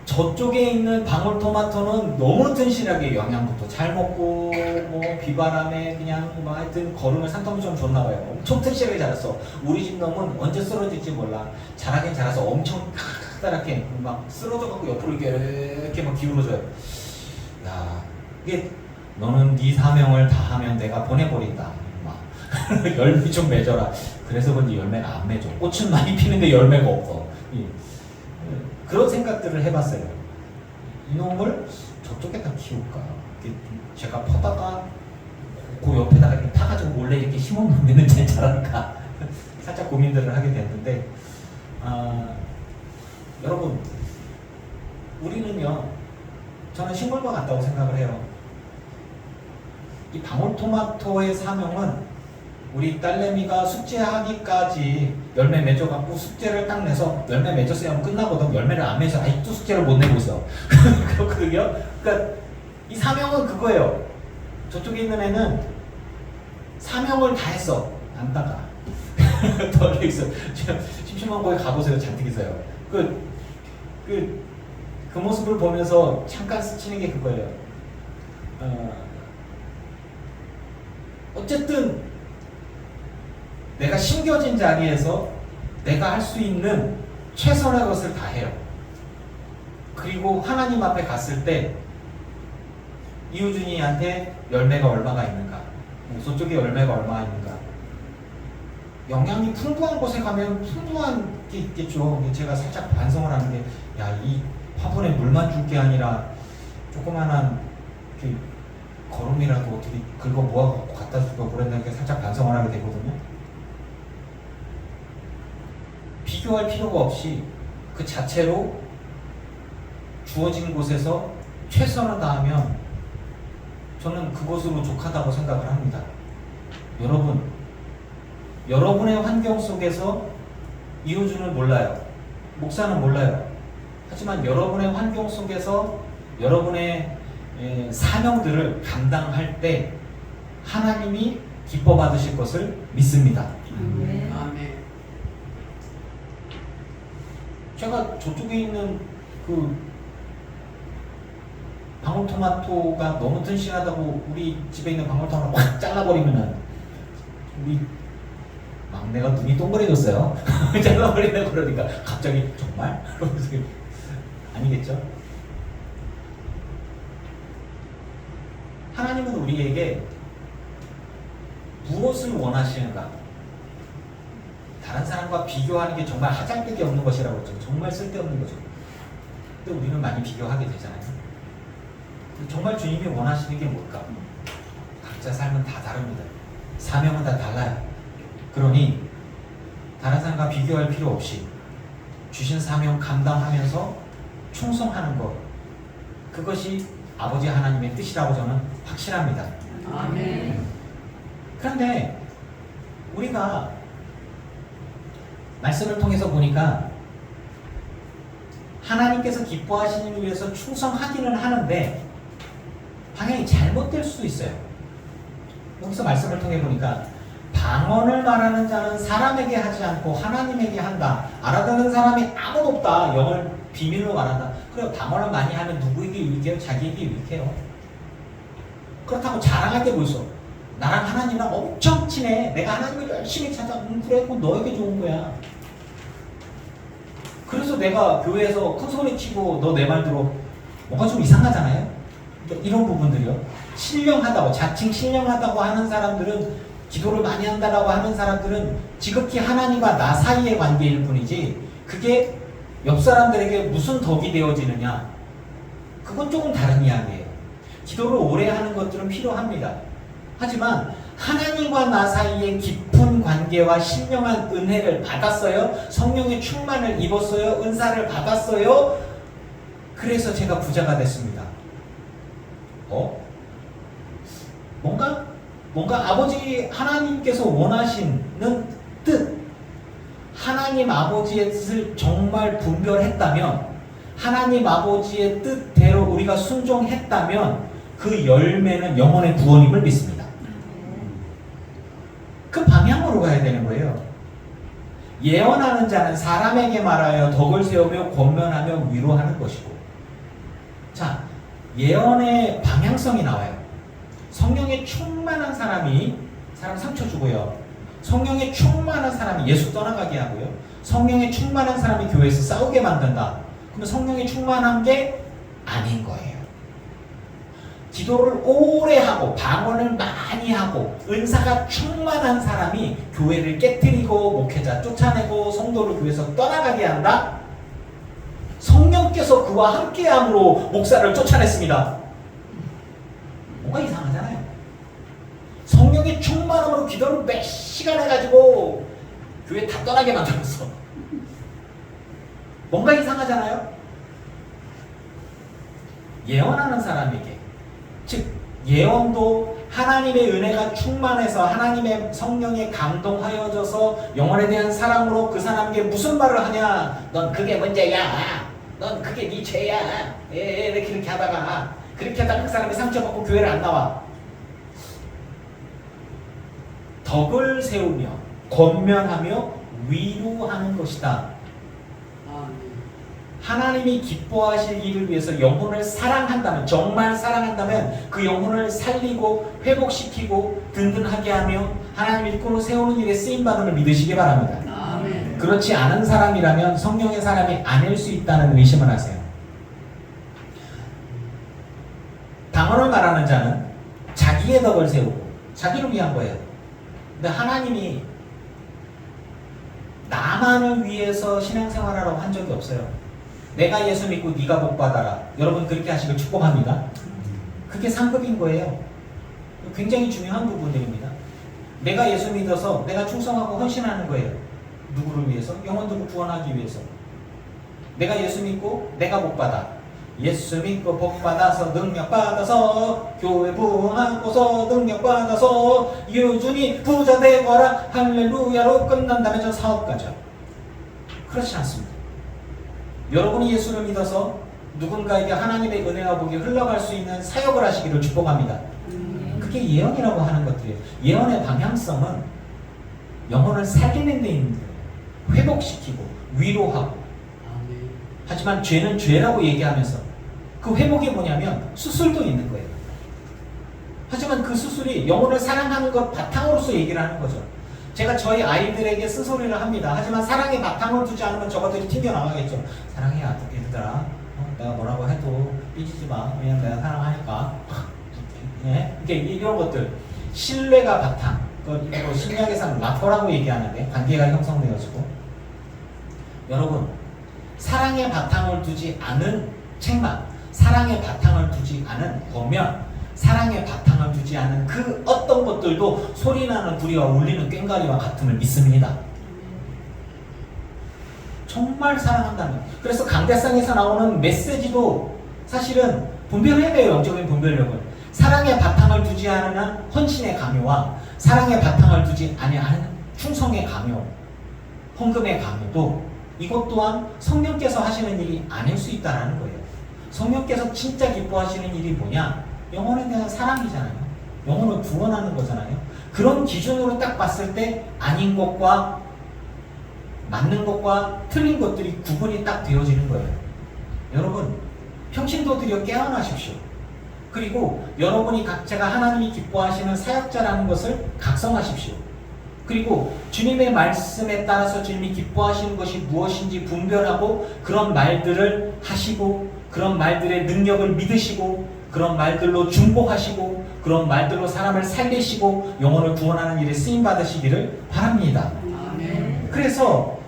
Speaker 1: 저쪽에 있는 방울토마토는 너무 튼실하게 영양분도 잘 먹고 뭐 비바람에 그냥 뭐 하여튼 거름을 산더미처럼 줬나봐요. 엄청 튼실하게 자랐어. 우리 집 놈은 언제 쓰러질지 몰라. 자라긴 자라서 엄청 크다랗게 막 쓰러져갖고 옆으로 이렇게 막 기울어져요. 야 이게 너는 네 사명을 다하면 내가 보내버린다. 막 열매 좀 맺어라. 그래서 그런지 열매가 안 맺어. 꽃은 많이 피는데 열매가 없어. 그런 생각들을 해봤어요. 이놈을 저쪽에다 키울까? 제가 퍼다가 그 옆에다가 이렇게 타가지고 몰래 이렇게 심어놓으면 잘 자랄까? 살짝 고민들을 하게 됐는데 여러분 우리는요 저는 식물과 같다고 생각을 해요. 이 방울토마토의 사명은 우리 딸내미가 숙제하기까지 열매 맺어갖고 숙제를 딱 내서 열매 맺었어야 하면 끝나거든. 열매를 안 맺어 아직도 숙제를 못 내고 있어. 그렇거든요. 그러니까 이 사명은 그거예요. 저쪽에 있는 애는 사명을 다 했어. 안다가 덜려 있어. 지금 심심한 거에 가보세요. 잔뜩 있어요. 그 모습을 보면서 잠깐 스치는 게 그거예요. 어쨌든 내가 심겨진 자리에서 내가 할 수 있는 최선의 것을 다 해요. 그리고 하나님 앞에 갔을 때 이우준이한테 열매가 얼마가 있는가, 저쪽에 열매가 얼마가 있는가, 영양이 풍부한 곳에 가면 풍부한 게 있겠죠. 제가 살짝 반성을 하는 게, 야, 이 화분에 물만 줄 게 아니라 조그만한 그 거름이라도 어떻게 긁어 모아갖고 갖다 줄까 그랬다는 게 살짝 반성을 하게 되거든요. 비교할 필요가 없이 그 자체로 주어진 곳에서 최선을 다하면 저는 그것으로 족하다고 생각을 합니다. 여러분, 여러분의 환경 속에서 이호준을 몰라요. 목사는 몰라요. 하지만 여러분의 환경 속에서 여러분의 사명들을 감당할 때 하나님이 기뻐 받으실 것을 믿습니다.
Speaker 2: 아멘.
Speaker 4: 아멘.
Speaker 1: 제가 저쪽에 있는 그 방울토마토가 너무 튼실하다고 우리 집에 있는 방울토마토 확 잘라버리면은 우리 막내가 눈이 동그래졌어요. 잘라버린다고 그러니까 갑자기 정말? 아니겠죠? 하나님은 우리에게 무엇을 원하시는가? 다른 사람과 비교하는 게 정말 하잘데기 없는 것이라고 했죠. 정말 쓸데없는 거죠. 근데 우리는 많이 비교하게 되잖아요. 정말 주님이 원하시는 게 뭘까? 각자 삶은 다 다릅니다. 사명은 다 달라요. 그러니 다른 사람과 비교할 필요 없이 주신 사명 감당하면서 충성하는 것, 그것이 아버지 하나님의 뜻이라고 저는 확신합니다.
Speaker 2: 아멘.
Speaker 1: 그런데 우리가 말씀을 통해서 보니까 하나님께서 기뻐하시는 일 위해서 충성하기는 하는데 방향이 잘못될 수도 있어요. 여기서 말씀을 통해 보니까 방언을 말하는 자는 사람에게 하지 않고 하나님에게 한다. 알아듣는 사람이 아무도 없다. 영을 비밀로 말한다. 그래요. 방언을 많이 하면 누구에게 유익해요? 자기에게 유익해요. 그렇다고 자랑할 게 뭐 있어? 나랑 하나님이랑 엄청 친해. 내가 하나님을 열심히 찾아. 그래, 그건 너에게 좋은 거야. 그래서 내가 교회에서 큰 소리 치고 너 내 말 들어. 뭔가 좀 이상하잖아요? 그러니까 이런 부분들이요. 신령하다고, 자칭 신령하다고 하는 사람들은, 기도를 많이 한다라고 하는 사람들은 지극히 하나님과 나 사이의 관계일 뿐이지, 그게 옆 사람들에게 무슨 덕이 되어지느냐, 그건 조금 다른 이야기예요. 기도를 오래 하는 것들은 필요합니다. 하지만 하나님과 나 사이의 깊은 관계와 신령한 은혜를 받았어요. 성령의 충만을 입었어요. 은사를 받았어요. 그래서 제가 부자가 됐습니다. 뭔가 아버지 하나님께서 원하시는 뜻, 하나님 아버지의 뜻을 정말 분별했다면, 하나님 아버지의 뜻대로 우리가 순종했다면 그 열매는 영혼의 구원임을 믿습니다. 그 방향으로 가야 되는 거예요. 예언하는 자는 사람에게 말하여 덕을 세우며 권면하며 위로하는 것이고, 자, 예언의 방향성이 나와요. 성령에 충만한 사람이 사람 상처 주고요. 성령에 충만한 사람이 예수 떠나가게 하고요. 성령에 충만한 사람이 교회에서 싸우게 만든다. 그러면 성령에 충만한 게 아닌 거예요. 기도를 오래 하고 방언을 많이 하고 은사가 충만한 사람이 교회를 깨트리고 목회자 쫓아내고 성도를 교회에서 떠나가게 한다? 성령께서 그와 함께함으로 목사를 쫓아냈습니다. 뭔가 이상하잖아요. 성령의 충만함으로 기도를 몇 시간 해가지고 교회 다 떠나게 만들었어. 뭔가 이상하잖아요. 예언하는 사람에게, 즉 예언도 하나님의 은혜가 충만해서 하나님의 성령에 감동하여져서 영혼에 대한 사랑으로 그 사람에게 무슨 말을 하냐? 넌 그게 문제야. 넌 그게 네 죄야. 이렇게 하다가 그렇게 하다가 그 사람이 상처받고 교회를 안 나와. 덕을 세우며 권면하며 위로하는 것이다. 하나님이 기뻐하실 일을 위해서 영혼을 사랑한다면, 정말 사랑한다면 그 영혼을 살리고 회복시키고 든든하게 하며 하나님 일꾼을 세우는 일에 쓰임받음을 믿으시기 바랍니다.
Speaker 2: 아멘.
Speaker 1: 그렇지 않은 사람이라면 성령의 사람이 아닐 수 있다는 의심을 하세요. 방언을 말하는 자는 자기의 덕을 세우고 자기를 위한 거예요. 근데 하나님이 나만을 위해서 신앙생활하라고 한 적이 없어요. 내가 예수 믿고 네가 복 받아라. 여러분 그렇게 하시길 축복합니다. 그게 상급인 거예요. 굉장히 중요한 부분들입니다. 내가 예수 믿어서 내가 충성하고 헌신하는 거예요. 누구를 위해서? 영혼들을 구원하기 위해서. 내가 예수 믿고 내가 복 받아. 예수 믿고 복 받아서 능력 받아서 교회 부흥하고서 능력 받아서 유준이 부자 되거라 할렐루야로 끝난다면 저 사업가죠. 그렇지 않습니다. 여러분이 예수를 믿어서 누군가에게 하나님의 은혜와 복이 흘러갈 수 있는 사역을 하시기를 축복합니다. 그게 예언이라고 하는 것들이에요. 예언의 방향성은 영혼을 살리는 데 있는 거예요. 회복시키고 위로하고. 하지만 죄는 죄라고 얘기하면서 그 회복이 뭐냐면 수술도 있는 거예요. 하지만 그 수술이 영혼을 사랑하는 것 바탕으로서 얘기를 하는 거죠. 제가 저희 아이들에게 쓴소리를 합니다. 하지만 사랑의 바탕을 두지 않으면 저것들이 튕겨나가겠죠. 사랑해 얘들아. 내가 뭐라고 해도 삐지지 마. 왜냐면 내가 사랑하니까. 네? 이런 것들. 신뢰가 바탕. 그 심리학에서는 라포라고 얘기하는데 관계가 형성되어지고 여러분 사랑의 바탕을 두지 않은 책망, 사랑의 바탕을 두지 않은 보면, 사랑의 바탕을 두지 않은 그 어떤 것들도 소리나는 구리와 울리는 꽹과리와 같음을 믿습니다. 정말 사랑한다면. 그래서 강대상에서 나오는 메시지도 사실은 분별해야 돼요. 영적인 분별력을. 사랑의 바탕을 두지 않은 헌신의 강요와 사랑의 바탕을 두지 아니하는 충성의 강요, 헌금의 강요도 이것 또한 성령께서 하시는 일이 아닐 수 있다는 거예요. 성령께서 진짜 기뻐하시는 일이 뭐냐? 영혼에 대한 사랑이잖아요. 영혼을 구원하는 거잖아요. 그런 기준으로 딱 봤을 때 아닌 것과 맞는 것과 틀린 것들이 구분이 딱 되어지는 거예요. 여러분, 평신도들이여 깨어나십시오. 그리고 여러분이 각자가 하나님이 기뻐하시는 사역자라는 것을 각성하십시오. 그리고 주님의 말씀에 따라서 주님이 기뻐하시는 것이 무엇인지 분별하고 그런 말들을 하시고 그런 말들의 능력을 믿으시고 그런 말들로 중보하시고 그런 말들로 사람을 살리시고 영혼을 구원하는 일에 쓰임받으시기를 바랍니다. 그래서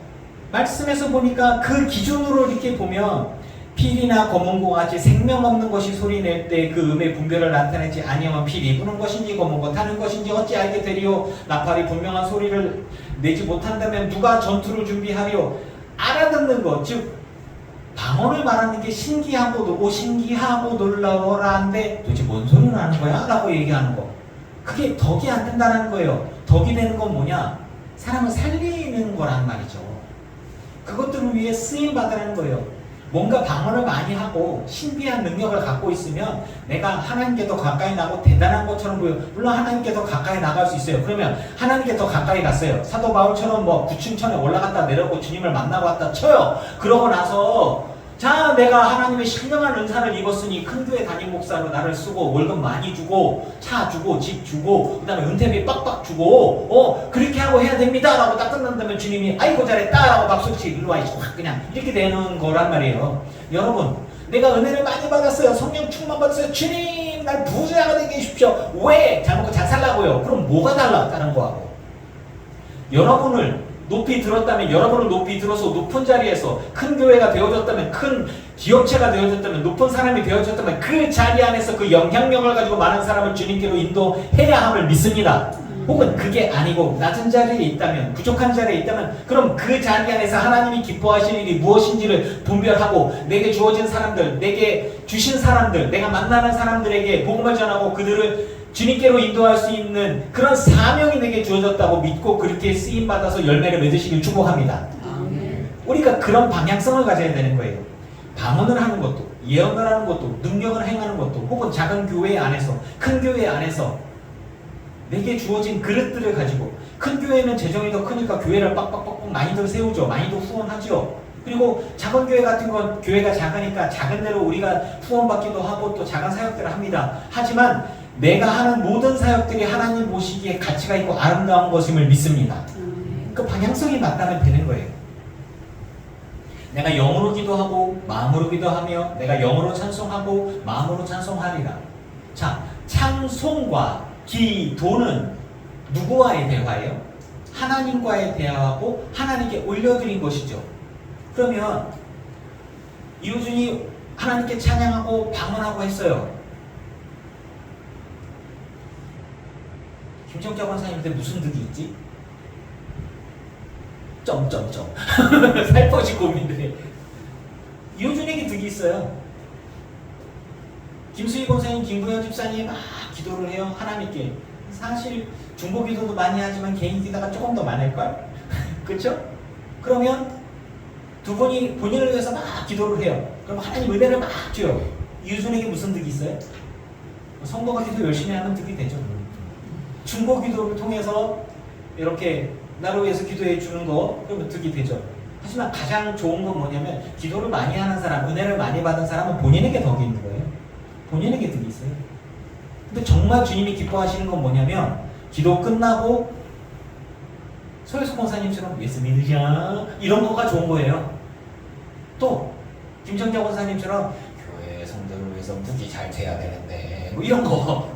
Speaker 1: 말씀에서 보니까 그 기준으로 이렇게 보면 필이나 검은고 같이 생명 없는 것이 소리낼 때 그 음의 분별을 나타내지 아니하면 필이 부는 것인지 검은고 타는 것인지 어찌 알게 되리요. 나팔이 분명한 소리를 내지 못한다면 누가 전투를 준비하리요. 알아듣는 것, 즉 방언을 말하는 게 신기하고 놀라워라는데 도대체 뭔 소리를 하는 거야? 라고 얘기하는 거. 그게 덕이 안 된다는 거예요. 덕이 되는 건 뭐냐? 사람을 살리는 거란 말이죠. 그것들을 위해 쓰임받으라는 거예요. 뭔가 방언을 많이 하고 신비한 능력을 갖고 있으면 내가 하나님께 더 가까이 나고 대단한 것처럼 보여. 물론 하나님께 더 가까이 나갈 수 있어요. 그러면 하나님께 더 가까이 갔어요. 사도 바울처럼 뭐 9층천에 올라갔다 내려오고 주님을 만나고 왔다 쳐요. 그러고 나서 자, 내가 하나님의 신령한 은사를 입었으니 큰 교회 담임 목사로 나를 쓰고 월급 많이 주고 차 주고 집 주고 그 다음에 은퇴비 빡빡 주고 그렇게 하고 해야 됩니다 라고 딱 끝난다면 주님이 아이고 잘했다 라고 박수치 일로 와 확 그냥 이렇게 되는 거란 말이에요. 여러분, 내가 은혜를 많이 받았어요. 성령 충만 받았어요. 주님 날 부자가 되게 해주십시오. 왜? 잘 먹고 잘 살라고요. 그럼 뭐가 달라 다른 거하고? 여러분을 높이 들었다면, 여러분을 높이 들어서 높은 자리에서 큰 교회가 되어졌다면, 큰 기업체가 되어졌다면, 높은 사람이 되어졌다면 그 자리 안에서 그 영향력을 가지고 많은 사람을 주님께로 인도해야 함을 믿습니다. 혹은 그게 아니고 낮은 자리에 있다면, 부족한 자리에 있다면 그럼 그 자리 안에서 하나님이 기뻐하시는 일이 무엇인지를 분별하고 내게 주어진 사람들, 내게 주신 사람들, 내가 만나는 사람들에게 복음을 전하고 그들을 주님께로 인도할 수 있는 그런 사명이 내게 주어졌다고 믿고 그렇게 쓰임받아서 열매를 맺으시길 축복합니다. 우리가 그런 방향성을 가져야 되는 거예요. 방언을 하는 것도, 예언을 하는 것도, 능력을 행하는 것도, 혹은 작은 교회 안에서, 큰 교회 안에서 내게 주어진 그릇들을 가지고, 큰 교회는 재정이 더 크니까 교회를 빡빡빡빡 많이들 세우죠. 많이들 후원하죠. 그리고 작은 교회 같은 건 교회가 작으니까 작은 대로 우리가 후원받기도 하고 또 작은 사역들을 합니다. 하지만 내가 하는 모든 사역들이 하나님 보시기에 가치가 있고 아름다운 것임을 믿습니다. 그 방향성이 맞다면 되는 거예요. 내가 영으로 기도하고 마음으로 기도하며 내가 영으로 찬송하고 마음으로 찬송하리라. 자, 찬송과 기도는 누구와의 대화예요? 하나님과의 대화하고 하나님께 올려드린 것이죠. 그러면 이호준이 하나님께 찬양하고 방언하고 했어요. 김정자 권사님한테 무슨 득이 있지? 점점점 살퍼지 고민들이. 이호준에게 득이 있어요. 김수희 권사님, 김구현 집사님 막 기도를 해요. 하나님께. 사실 중보 기도도 많이 하지만 개인 기도가 조금 더 많을걸? 그렇죠? 그러면 두 분이 본인을 위해서 막 기도를 해요. 그럼 하나님 은혜를 막 줘요. 이호준에게 무슨 득이 있어요? 성도가 기도 열심히 하면 득이 되죠. 중보 기도를 통해서 이렇게 나를 위해서 기도해 주는 거, 그러면 득이 되죠. 하지만 가장 좋은 건 뭐냐면 기도를 많이 하는 사람, 은혜를 많이 받은 사람은 본인에게 덕이 있는 거예요. 본인에게 득이 있어요. 근데 정말 주님이 기뻐하시는 건 뭐냐면 기도 끝나고 소혜수 권사님처럼 예수 믿으자 이런 거가 좋은 거예요. 또 김정자 권사님처럼 교회 성도를 위해서 묵이 잘 돼야 되는데 뭐 이런 거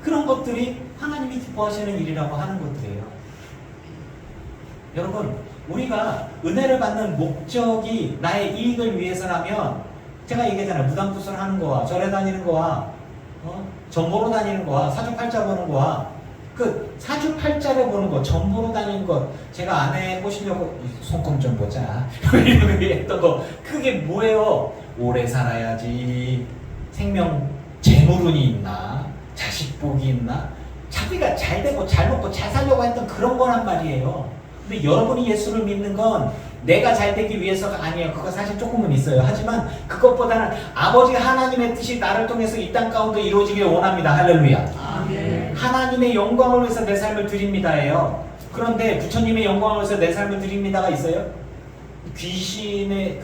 Speaker 1: 그런 그런 것들이 하나님이 기뻐하시는 일이라고 하는 것들이에요. 여러분, 우리가 은혜를 받는 목적이 나의 이익을 위해서라면, 제가 얘기했잖아요. 무당투수를 하는 거와 절에 다니는 거와 전보로 다니는 거와 사주팔자 보는 거와 그 사주팔자를 보는 거, 전보로 다니는 거, 제가 아내 꼬시려고 손금 좀 보자 이렇게 했던 거, 그게 뭐예요? 오래 살아야지, 생명 재물운이 있나, 자식 복이 있나, 자기가 잘 되고 잘 먹고 잘 살려고 했던 그런 거란 말이에요. 근데 여러분이 예수를 믿는 건 내가 잘 되기 위해서가 아니에요. 그거 사실 조금은 있어요. 하지만 그것보다는 아버지 하나님의 뜻이 나를 통해서 이 땅 가운데 이루어지길 원합니다. 할렐루야.
Speaker 2: 아멘.
Speaker 1: 하나님의 영광을 위해서 내 삶을 드립니다예요. 그런데 부처님의 영광을 위해서 내 삶을 드립니다가 있어요? 귀신의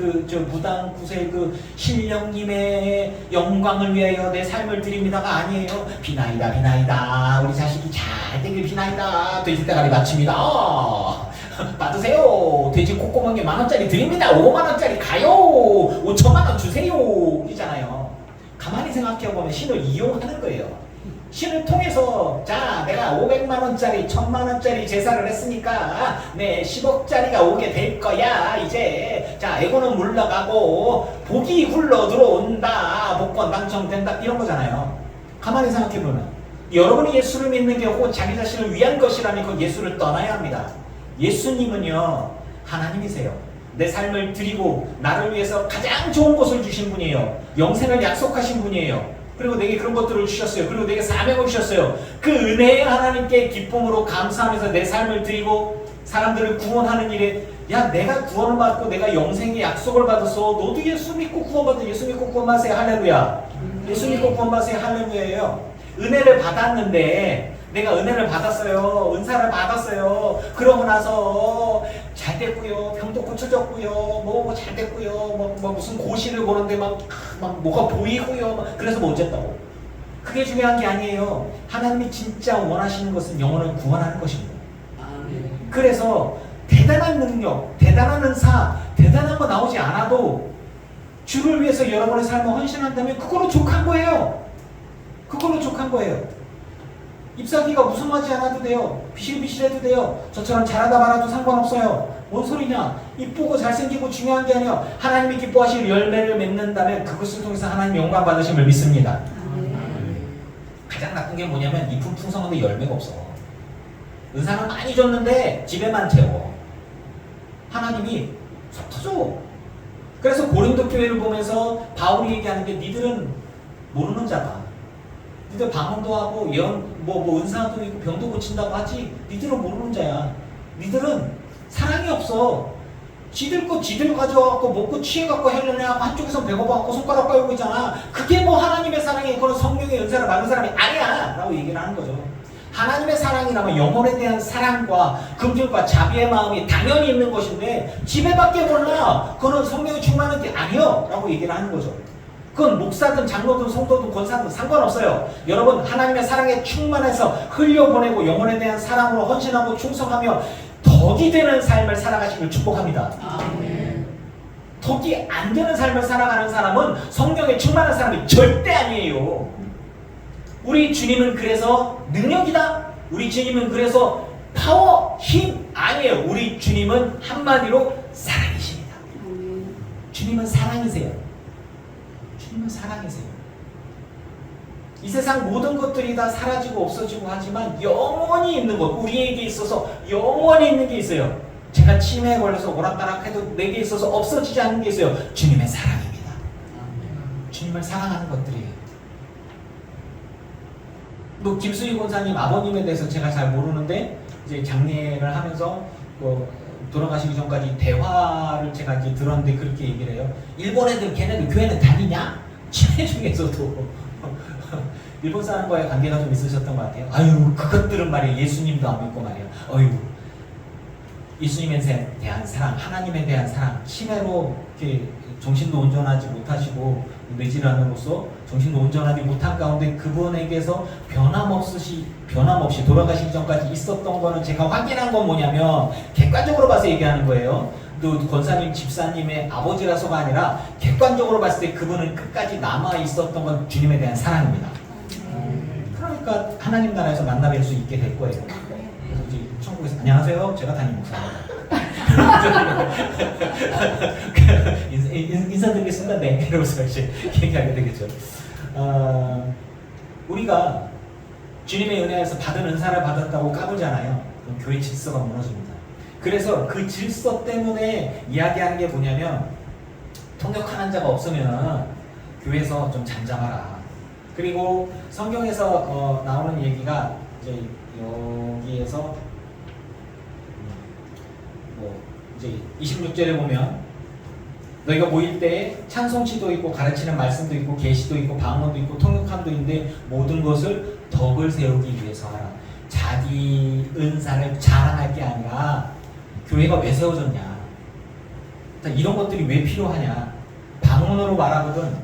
Speaker 1: 무당 구세 신령님의 영광을 위하여 내 삶을 드립니다가 아니에요. 비나이다 비나이다, 우리 자식이 잘 되길 비나이다, 돼지대가리 바칩니다. 받으세요. 돼지 콧구멍에 10,000원짜리 드립니다. 50,000원짜리 가요. 5,000,000원 주세요. 이잖아요. 가만히 생각해보면 신을 이용하는 거예요. 신을 통해서, 자, 내가 500만원짜리 1,000만원짜리 제사를 했으니까 내 10억짜리가 오게 될 거야. 이제 자, 에고는 물러가고 복이 굴러 들어온다, 복권 당첨된다, 이런 거잖아요. 가만히 생각해보면 여러분이 예수를 믿는 게 혹은 자기 자신을 위한 것이라면 그 예수를 떠나야 합니다. 예수님은요, 하나님이세요. 내 삶을 드리고 나를 위해서 가장 좋은 것을 주신 분이에요. 영생을 약속하신 분이에요. 그리고 내게 그런 것들을 주셨어요. 그리고 내게 사명을 주셨어요. 그 은혜의 하나님께 기쁨으로 감사하면서 내 삶을 드리고 사람들을 구원하는 일에, 야, 내가 구원을 받고 내가 영생의 약속을 받았어. 너도 예수 믿고 구원받아. 예수 믿고 구원받으세요. 할렐루야. 예수 믿고 구원받으세요. 할렐루야예요. 은혜를 받았는데, 내가 은혜를 받았어요. 은사를 받았어요. 그러고 나서 잘 됐고요. 병도 고쳐졌고요. 뭐 잘 됐고요. 뭐 무슨 고시를 보는데 막 뭐가 보이고요. 그래서 뭐 어쨌다고. 그게 중요한 게 아니에요. 하나님이 진짜 원하시는 것은 영혼을 구원하는 것입니다. 그래서 대단한 능력, 대단한 은사, 대단한 거 나오지 않아도 주를 위해서 여러분의 삶을 헌신한다면 그걸로 족한 거예요. 그걸로 족한 거예요. 잎사귀가 무성하지 않아도 돼요. 비실비실해도 돼요. 저처럼 잘하다 말아도 상관없어요. 뭔 소리냐? 이쁘고 잘생기고 중요한 게 아니에요. 하나님이 기뻐하실 열매를 맺는다면 그것을 통해서 하나님 영광 받으심을 믿습니다. 가장 나쁜 게 뭐냐면 잎은 풍성한데 열매가 없어. 은사는 많이 줬는데 집에만 채워. 하나님이 속 터져. 그래서 고린도 교회를 보면서 바울이 얘기하는 게, 니들은 모르는 자다. 니들 방언도 하고 은사도 있고 병도 고친다고 하지, 니들은 모르는 자야. 니들은 사랑이 없어. 지들 거 지들 가져와갖고 먹고 취해갖고 헬레네하고 한쪽에서 배고파갖고 손가락 빨고 있잖아. 그게 뭐 하나님의 사랑이, 그건 성령의 은사를 받은 사람이 아니야 라고 얘기를 하는 거죠. 하나님의 사랑이라면 영혼에 대한 사랑과 긍휼과 자비의 마음이 당연히 있는 것인데, 집에밖에 몰라. 그거는 성령이 충만한 게 아니요 라고 얘기를 하는 거죠. 그건 목사든 장로든 성도든 권사든 상관없어요. 여러분, 하나님의 사랑에 충만해서 흘려보내고 영혼에 대한 사랑으로 헌신하고 충성하며 덕이 되는 삶을 살아가시길 축복합니다.
Speaker 2: 아멘.
Speaker 1: 덕이 안 되는 삶을 살아가는 사람은 성령에 충만한 사람이 절대 아니에요. 우리 주님은 그래서 능력이다, 우리 주님은 그래서 파워, 힘 아니에요. 우리 주님은 한마디로 사랑이십니다.
Speaker 2: 아멘.
Speaker 1: 주님은 사랑이세요. 주님은 사랑이세요. 이 세상 모든 것들이 다 사라지고 없어지고 하지만 영원히 있는 것, 우리에게 있어서 영원히 있는 게 있어요. 제가 치매에 걸려서 오락가락해도 내게 있어서 없어지지 않는 게 있어요. 주님의 사랑입니다. 주님을 사랑하는 것들이에요. 또 김수희 권사님 아버님에 대해서 제가 잘 모르는데, 이제 장례를 하면서 돌아가시기 전까지 대화를 제가 이제 들었는데 그렇게 얘기를 해요. 일본 애들 걔네들 교회는 다니냐? 치매 중에서도 일본 사람과의 관계가 좀 있으셨던 것 같아요. 아유, 그것들은 말이에요. 예수님도 안 믿고 말이에요. 어휴, 예수님에 대한 사랑, 하나님에 대한 사랑, 치매로 이렇게 정신도 온전하지 못하시고 뇌질환으로서 정신도 온전하지 못한 가운데 그분에게서 변함없이 돌아가시기 전까지 있었던 거는, 제가 확인한 건 뭐냐면, 객관적으로 봐서 얘기하는 거예요. 또 권사님 집사님의 아버지라서가 아니라 객관적으로 봤을 때 그분은 끝까지 남아 있었던 건 주님에 대한 사랑입니다. 그러니까 하나님 나라에서 만나 뵐 수 있게 될 거예요. 그래서 이제 천국에서 안녕하세요. 제가 담임 목사입니다. 인사드리겠습니다. 네. 이러면서 이제 얘기하게 되겠죠. 우리가 주님의 은혜에서 받은 은사를 받았다고 까불잖아요. 그럼 교회 질서가 무너집니다. 그래서 그 질서 때문에 이야기하는 게 뭐냐면 통역하는 자가 없으면 교회에서 좀 잠잠하라. 그리고 성경에서 나오는 얘기가 이제 여기에서 이제 26절에 보면 너희가 모일 때에 찬송시도 있고 가르치는 말씀도 있고 계시도 있고 방언도 있고 통역함도 있는데 모든 것을 덕을 세우기 위해서 하라. 자기 은사를 자랑할 게 아니라 교회가 왜 세워졌냐, 이런 것들이 왜 필요하냐. 방언으로 말하거든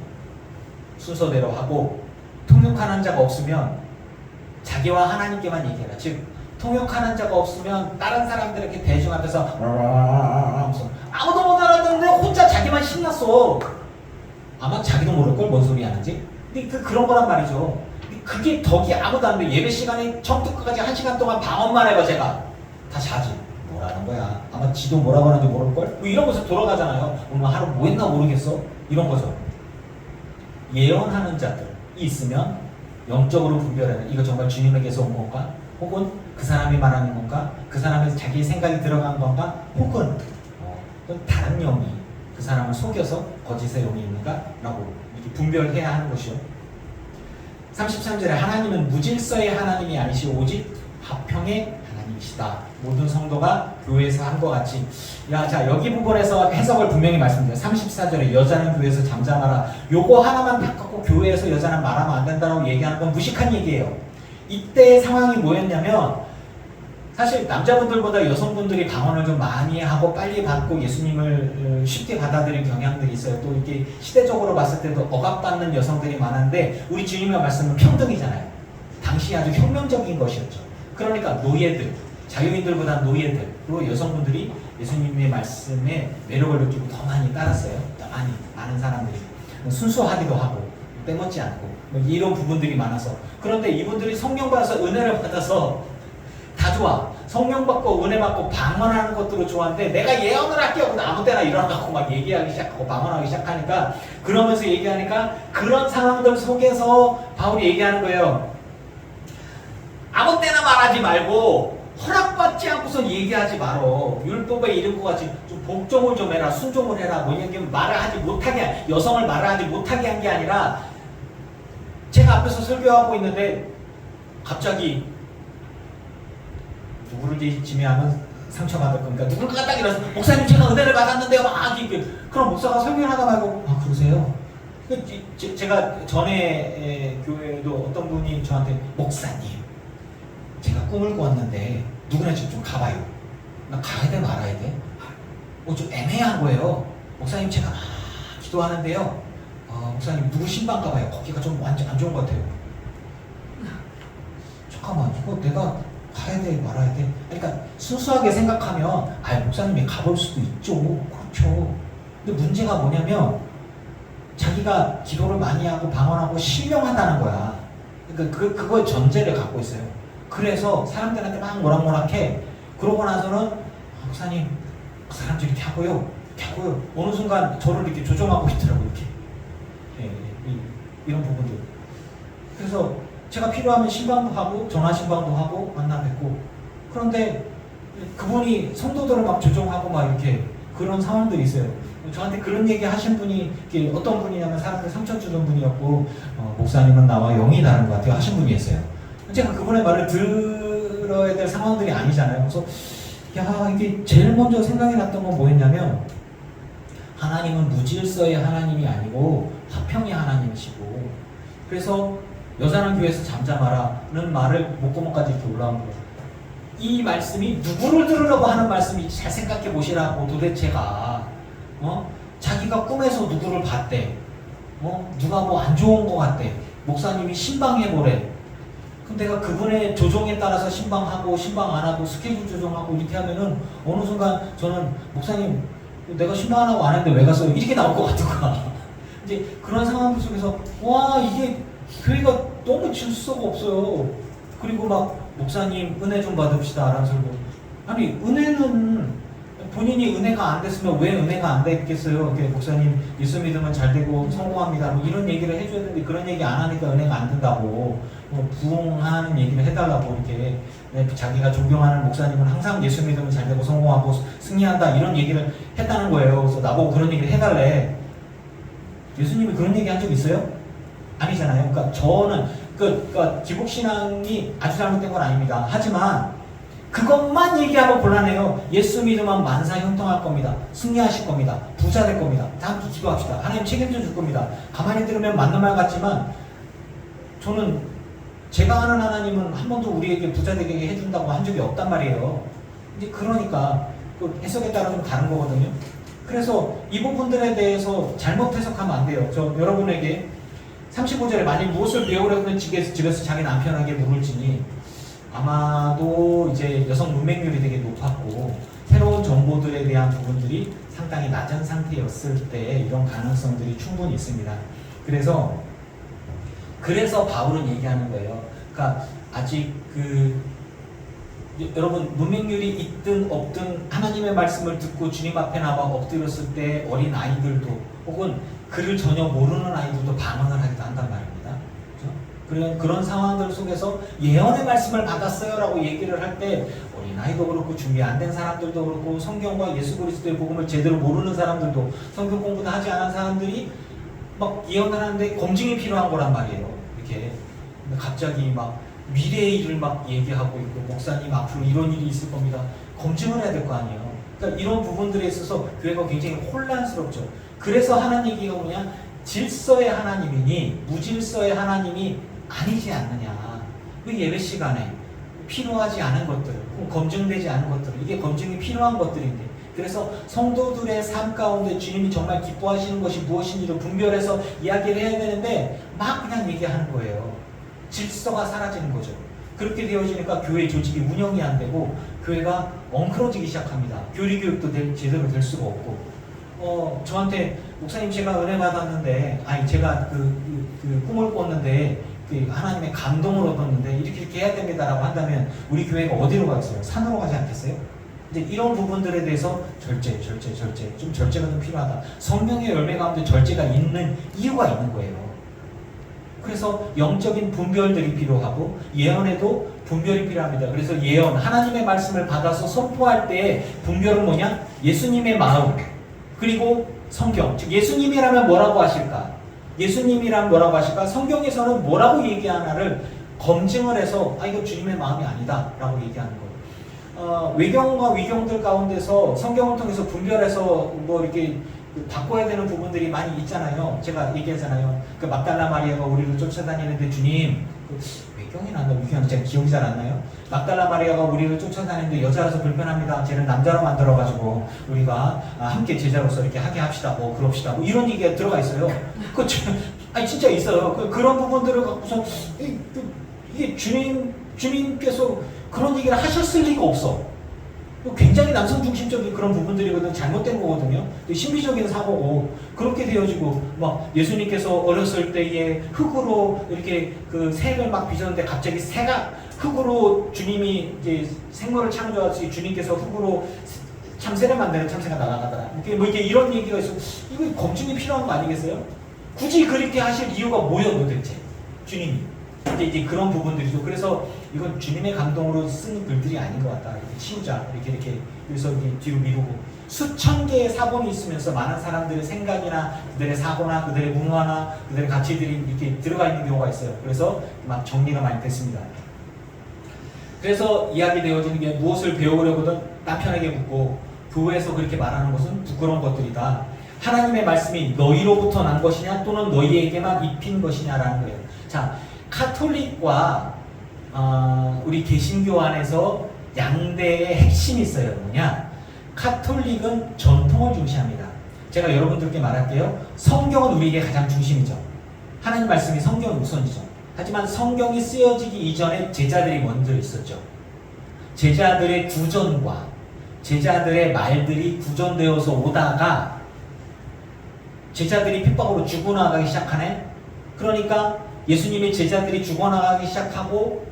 Speaker 1: 순서대로 하고, 통역하는 자가 없으면 자기와 하나님께만 얘기해라. 즉 통역하는 자가 없으면 다른 사람들에게 대중 앞에서 하면서 아무도 못 알아듣는데 혼자 자기만 신났어. 아마 자기도 모를걸 뭔 소리 하는지. 근데 그런 거란 말이죠. 그게 덕이 아무도 안 돼. 예배 시간에 처음부터 끝까지 1시간 동안 방언만 해봐. 제가 다 자지. 뭐라는 거야. 아마 지도 뭐라고 하는지 모를걸. 뭐 이런 것을 돌아가잖아요. 오늘 하루 뭐 했나 모르겠어. 이런 거죠. 예언하는 자들이 있으면 영적으로 분별해라. 이거 정말 주님에게서 온 건가? 혹은 그 사람이 말하는 건가? 그 사람의 자기 생각이 들어간 건가? 혹은 다른 영이 그 사람을 속여서 거짓의 영이 있는가? 라고 이렇게 분별해야 하는 것이요. 33절에 하나님은 무질서의 하나님이 아니시오 오직 화평의 하나님이시다. 모든 성도가 교회에서 한 것 같이. 자, 여기 부분에서 해석을 분명히 말씀드려요. 34절에 여자는 교회에서 잠잠하라. 요거 하나만 바꾸고 교회에서 여자는 말하면 안 된다고 얘기하는 건 무식한 얘기예요. 이때 상황이 뭐였냐면, 사실 남자분들보다 여성분들이 방언을 좀 많이 하고 빨리 받고 예수님을 쉽게 받아들일 경향들이 있어요. 또 이렇게 시대적으로 봤을 때도 억압받는 여성들이 많은데, 우리 주님의 말씀은 평등이잖아요. 당시 아주 혁명적인 것이었죠. 그러니까 노예들, 자유인들보다 노예들로 여성분들이 예수님의 말씀에 매력을 느끼고 더 많이 따랐어요. 더 많은 사람들이 순수하기도 하고 빼먹지 않고 이런 부분들이 많아서. 그런데 이분들이 성령 받아서 은혜를 받아서 다 좋아. 성령 받고 은혜 받고 방언하는 것들을 좋아하는데, 내가 예언을 할게 하고 아무 때나 일어나고 막 얘기하기 시작하고 방언하기 시작하니까, 그러면서 얘기하니까 그런 상황들 속에서 바울이 얘기하는 거예요. 아무 때나 말하지 말고 허락받지 않고서 얘기하지 말어. 율법에 이른 것 같이 좀 복종을 좀 해라. 순종을 해라. 뭐냐면 말을 하지 못하게, 여성을 말을 하지 못하게 한 게 아니라, 제가 앞에서 설교하고 있는데 갑자기 누구를 지명하면 상처받을 거니까 누굴 딱 일어나서 목사님 제가 은혜를 받았는데요 막 이렇게. 그럼 목사가 설교를 하다 말고 아 그러세요? 제가 전에 교회도 어떤 분이 저한테 목사님 제가 꿈을 꿨는데 누구나 좀 가봐요. 나 가야 돼 말아야 돼? 좀 애매한 거예요. 목사님 제가 막 기도하는데요 목사님 누구 신방 가봐요. 거기가 좀 완전 안 좋은 것 같아요. 잠깐만 이거 내가 가야 돼 말아야 돼? 그러니까 순수하게 생각하면 목사님이 가볼 수도 있죠. 그렇죠. 근데 문제가 뭐냐면 자기가 기도를 많이 하고 방언하고 신령하다는 거야. 그러니까 그거의 전제를 갖고 있어요. 그래서 사람들한테 막 모락모락해. 그러고 나서는 목사님 그 사람들이 이렇게 하고요. 어느 순간 저를 이렇게 조종하고 있더라고. 이렇게 이런 부분들. 그래서 제가 필요하면 신방도 하고 전화 신방도 하고 만나 뵙고. 그런데 그분이 성도들을 막 조종하고 막 이렇게 그런 상황들이 있어요. 저한테 그런 얘기 하신 분이 어떤 분이냐면 사람들 상처 주는 분이었고 목사님은 나와 영이 다른 것 같아요 하신 분이 있어요. 제가 그분의 말을 들어야 될 상황들이 아니잖아요. 그래서 이게 제일 먼저 생각이 났던 건 뭐였냐면, 하나님은 무질서의 하나님이 아니고 화평의 하나님이시고, 그래서 여자는 교회에서 잠잠하라는 말을 목구멍까지 이렇게 올라온 거예요. 이 말씀이 누구를 들으려고 하는 말씀인지 잘 생각해 보시라고. 도대체가 자기가 꿈에서 누구를 봤대. 누가 뭐 안 좋은 거 같대. 목사님이 신방해 보래. 그럼 내가 그분의 조종에 따라서 신방하고 신방 안 하고 스케줄 조정하고 이렇게 하면은 어느 순간 저는 목사님 내가 신방 안 하고 안 했는데 왜 갔어요? 이렇게 나올 것 같은 거야. 이제 그런 상황들 속에서 와 이게 교회가 너무 질서가 없어요. 그리고 막 목사님 은혜 좀 받읍시다 라는 소리고, 아니 은혜는 본인이 은혜가 안 됐으면 왜 은혜가 안 됐겠어요? 이렇게 목사님 예수 믿으면 잘 되고 성공합니다 뭐 이런 얘기를 해줘야 되는데 그런 얘기 안 하니까 은혜가 안 된다고, 뭐 부흥하는 얘기를 해달라고 이렇게, 자기가 존경하는 목사님은 항상 예수 믿으면 잘 되고 성공하고 승리한다 이런 얘기를 했다는 거예요. 그래서 나보고 그런 얘기를 해달래. 예수님이 그런 얘기 한 적 있어요? 아니잖아요. 그러니까 저는 그러니까 기복신앙이 아주 잘못된 건 아닙니다. 하지만 그것만 얘기하고 곤란해요. 예수 믿으면 만사 형통할 겁니다. 승리하실 겁니다. 부자 될 겁니다. 다 함께 기도합시다. 하나님 책임져 줄 겁니다. 가만히 들으면 맞는 말 같지만 저는 제가 아는 하나님은 한 번도 우리에게 부자 되게 해준다고 한 적이 없단 말이에요. 이제 그러니까 그 해석에 따라 좀 다른 거거든요. 그래서 이 부분들에 대해서 잘못 해석하면 안 돼요. 저 여러분에게 35절에 만일 무엇을 배우려면 집에서 자기 남편에게 물을지니, 아마도 이제 여성 문맹률이 되게 높았고 새로운 정보들에 대한 부분들이 상당히 낮은 상태였을 때 이런 가능성들이 충분히 있습니다. 그래서 바울은 얘기하는 거예요. 그러니까 아직 여러분 문맹률이 있든 없든 하나님의 말씀을 듣고 주님 앞에 나와 엎드렸을 때 어린 아이들도 혹은 그를 전혀 모르는 아이들도 반응을 하기도 한단 말입니다. 그런 상황들 속에서 예언의 말씀을 받았어요 라고 얘기를 할 때 어린아이도 그렇고 준비 안 된 사람들도 그렇고 성경과 예수 그리스도의 복음을 제대로 모르는 사람들도 성경 공부도 하지 않은 사람들이 막 예언을 하는데 검증이 필요한 거란 말이에요. 이렇게 갑자기 막 미래의 일을 막 얘기하고 있고 목사님 앞으로 이런 일이 있을 겁니다. 검증을 해야 될 거 아니에요. 그러니까 이런 부분들에 있어서 교회가 굉장히 혼란스럽죠. 그래서 하는 얘기가 뭐냐, 질서의 하나님이니 무질서의 하나님이 아니지 않느냐. 그 예배 시간에 필요하지 않은 것들, 검증되지 않은 것들, 이게 검증이 필요한 것들인데, 그래서 성도들의 삶 가운데 주님이 정말 기뻐하시는 것이 무엇인지를 분별해서 이야기를 해야 되는데 막 그냥 얘기하는 거예요. 질서가 사라지는 거죠. 그렇게 되어지니까 교회 조직이 운영이 안 되고 교회가 엉클어지기 시작합니다. 교리 교육도 제대로 될 수가 없고, 저한테 목사님 제가 은혜 받았는데, 제가 그 꿈을 꿨는데 하나님의 감동을 얻었는데 이렇게 해야 됩니다라고 한다면 우리 교회가 어디로 가겠어요? 산으로 가지 않겠어요? 이제 이런 부분들에 대해서 절제 좀 절제가 좀 필요하다. 성령의 열매 가운데 절제가 있는 이유가 있는 거예요. 그래서 영적인 분별들이 필요하고 예언에도 분별이 필요합니다. 그래서 예언, 하나님의 말씀을 받아서 선포할 때의 분별은 뭐냐? 예수님의 마음, 그리고 성경, 즉 예수님이라면 뭐라고 하실까? 예수님이란 뭐라고 하실까? 성경에서는 뭐라고 얘기하나를 검증을 해서 이거 주님의 마음이 아니다 라고 얘기하는 거예요. 외경과 위경들 가운데서 성경을 통해서 분별해서 뭐 이렇게 바꿔야 되는 부분들이 많이 있잖아요. 제가 얘기하잖아요. 그 막달라 마리아가 우리를 쫓아다니는데 주님, 외경이 났나 위경이 제가 기억이 잘 안 나요. 막달라 마리아가 우리를 쫓아다니는데 여자라서 불편합니다. 쟤는 남자로 만들어가지고 우리가 함께 제자로서 이렇게 하게 합시다. 뭐 그럽시다. 뭐 이런 얘기가 들어가 있어요. 진짜 있어요. 그런 부분들을 갖고서 이게 주님께서 그런 얘기를 하셨을 리가 없어. 굉장히 남성 중심적인 그런 부분들이거든. 잘못된 거거든요. 신비적인 사고고 그렇게 되어지고 막 예수님께서 어렸을 때에 흙으로 이렇게 그 새를 막 빚었는데 갑자기 새가 흙으로 주님이 이제 생물을 창조하시 주님께서 흙으로 참새를 만드는 참새가 날아가더라. 이렇게 이런 얘기가 있어. 이거 검증이 필요한 거 아니겠어요? 굳이 그렇게 하실 이유가 뭐예요, 도대체? 주님이. 이제 그런 부분들이죠. 그래서 이건 주님의 감동으로 쓴 글들이 아닌 것 같다. 이렇게 치우자. 이렇게. 그래서 이렇게 뒤로 미루고. 수천 개의 사본이 있으면서 많은 사람들의 생각이나 그들의 사고나 그들의 문화나 그들의 가치들이 이렇게 들어가 있는 경우가 있어요. 그래서 막 정리가 많이 됐습니다. 그래서 이야기되어지는 게 무엇을 배우려거든 남편에게 묻고 교회에서 그렇게 말하는 것은 부끄러운 것들이다. 하나님의 말씀이 너희로부터 난 것이냐 또는 너희에게만 입힌 것이냐라는 거예요. 자, 카톨릭과 우리 개신교 안에서 양대의 핵심이 있어요. 뭐냐? 카톨릭은 전통을 중시합니다. 제가 여러분들께 말할게요. 성경은 우리에게 가장 중심이죠. 하나님 말씀이 성경은 우선이죠. 하지만 성경이 쓰여지기 이전에 제자들이 먼저 있었죠. 제자들의 구전과 제자들의 말들이 구전되어서 오다가 제자들이 핍박으로 죽어나가기 시작하네. 그러니까 예수님의 제자들이 죽어나가기 시작하고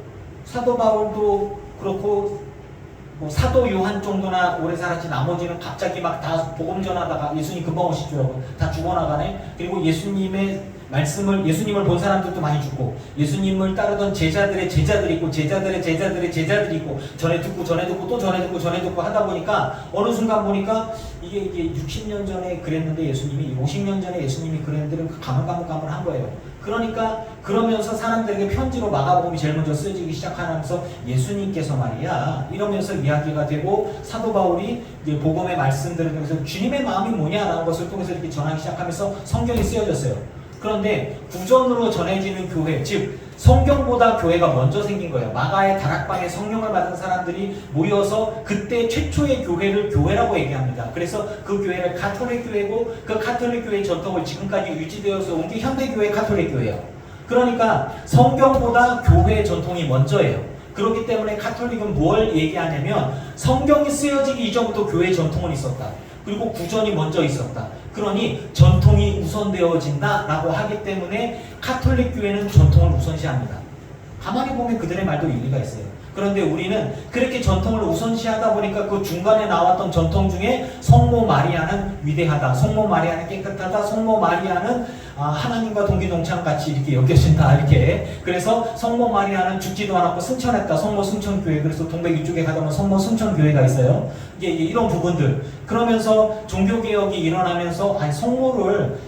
Speaker 1: 사도 바울도 그렇고 뭐 사도 요한 정도나 오래 살았지 나머지는 갑자기 막 다 복음 전하다가 예수님 금방 오시죠. 다 죽어나가네. 그리고 예수님을 본 사람들도 많이 죽고 예수님을 따르던 제자들의 제자들이 있고 제자들의 제자들의 제자들이 있고 전에 듣고 또 전에 듣고 하다 보니까 어느 순간 보니까 이게 60년 전에 그랬는데 예수님이 50년 전에 예수님이 그랬는데 가물가물한 거예요. 그러니까 그러면서 사람들에게 편지로 마가복음이 제일 먼저 쓰여지기 시작하면서 예수님께서 말이야 이러면서 이야기가 되고 사도 바울이 이제 복음의 말씀들을 통해서 주님의 마음이 뭐냐라는 것을 통해서 이렇게 전하기 시작하면서 성경이 쓰여졌어요. 그런데 구전으로 전해지는 교회, 즉 성경보다 교회가 먼저 생긴 거예요. 마가의 다락방에 성령을 받은 사람들이 모여서 그때 최초의 교회를 교회라고 얘기합니다. 그래서 그 교회를 가톨릭 교회고 그 가톨릭 교회의 전통을 지금까지 유지되어서 온 게 현대교회 가톨릭 교회예요. 그러니까 성경보다 교회의 전통이 먼저예요. 그렇기 때문에 가톨릭은 뭘 얘기하냐면 성경이 쓰여지기 이전부터 교회의 전통은 있었다. 그리고 구전이 먼저 있었다. 그러니 전통이 우선되어진다 라고 하기 때문에 가톨릭 교회는 전통을 우선시합니다. 가만히 보면 그들의 말도 일리가 있어요. 그런데 우리는 그렇게 전통을 우선시하다 보니까 그 중간에 나왔던 전통 중에 성모 마리아는 위대하다, 성모 마리아는 깨끗하다, 성모 마리아는 하나님과 동기동창같이 이렇게 여겨진다 이렇게. 그래서 성모 마리아는 죽지도 않았고 승천했다, 성모 승천교회. 그래서 동백 이쪽에 가다 보면 성모 승천교회가 있어요. 이게 이런 부분들. 그러면서 종교개혁이 일어나면서 성모를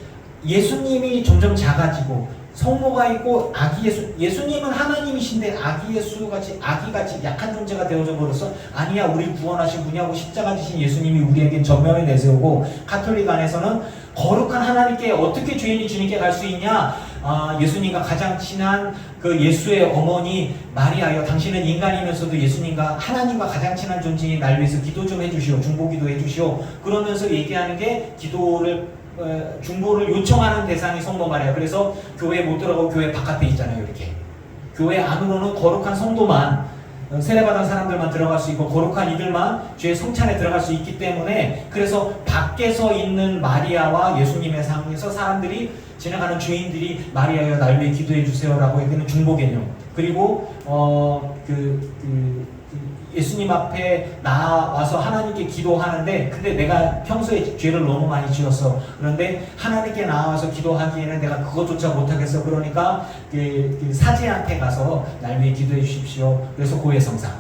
Speaker 1: 예수님이 점점 작아지고 성모가 있고 아기 예수님은 하나님이신데 아기같이 약한 존재가 되어져 버려서 아니야 우리 구원하신 분이하고 십자가 지신 예수님이 우리에게 전면에 내세우고 가톨릭 안에서는 거룩한 하나님께 어떻게 죄인이 주님께 갈 수 있냐? 예수님과 가장 친한 그 예수의 어머니 마리아여 당신은 인간이면서도 예수님과 하나님과 가장 친한 존재인 날 위해서 기도 좀 해주시오. 중보기도 해주시오. 그러면서 얘기하는 게 중보를 요청하는 대상이 성모 마리아. 그래서 교회에 못 들어가고 교회 바깥에 있잖아요. 이렇게 교회 안으로는 거룩한 성도만 세례받은 사람들만 들어갈 수 있고 거룩한 이들만 죄의 성찬에 들어갈 수 있기 때문에 그래서 밖에서 있는 마리아와 예수님의 상에서 사람들이 지나가는 죄인들이 마리아여 날 위해 기도해 주세요 라고 얘기하는 중보 개념. 그리고 예수님 앞에 나와서 하나님께 기도하는데 근데 내가 평소에 죄를 너무 많이 지었어. 그런데 하나님께 나와서 기도하기에는 내가 그것조차 못하겠어. 그러니까 사제한테 가서 날 위해 기도해 주십시오. 그래서 고해성사.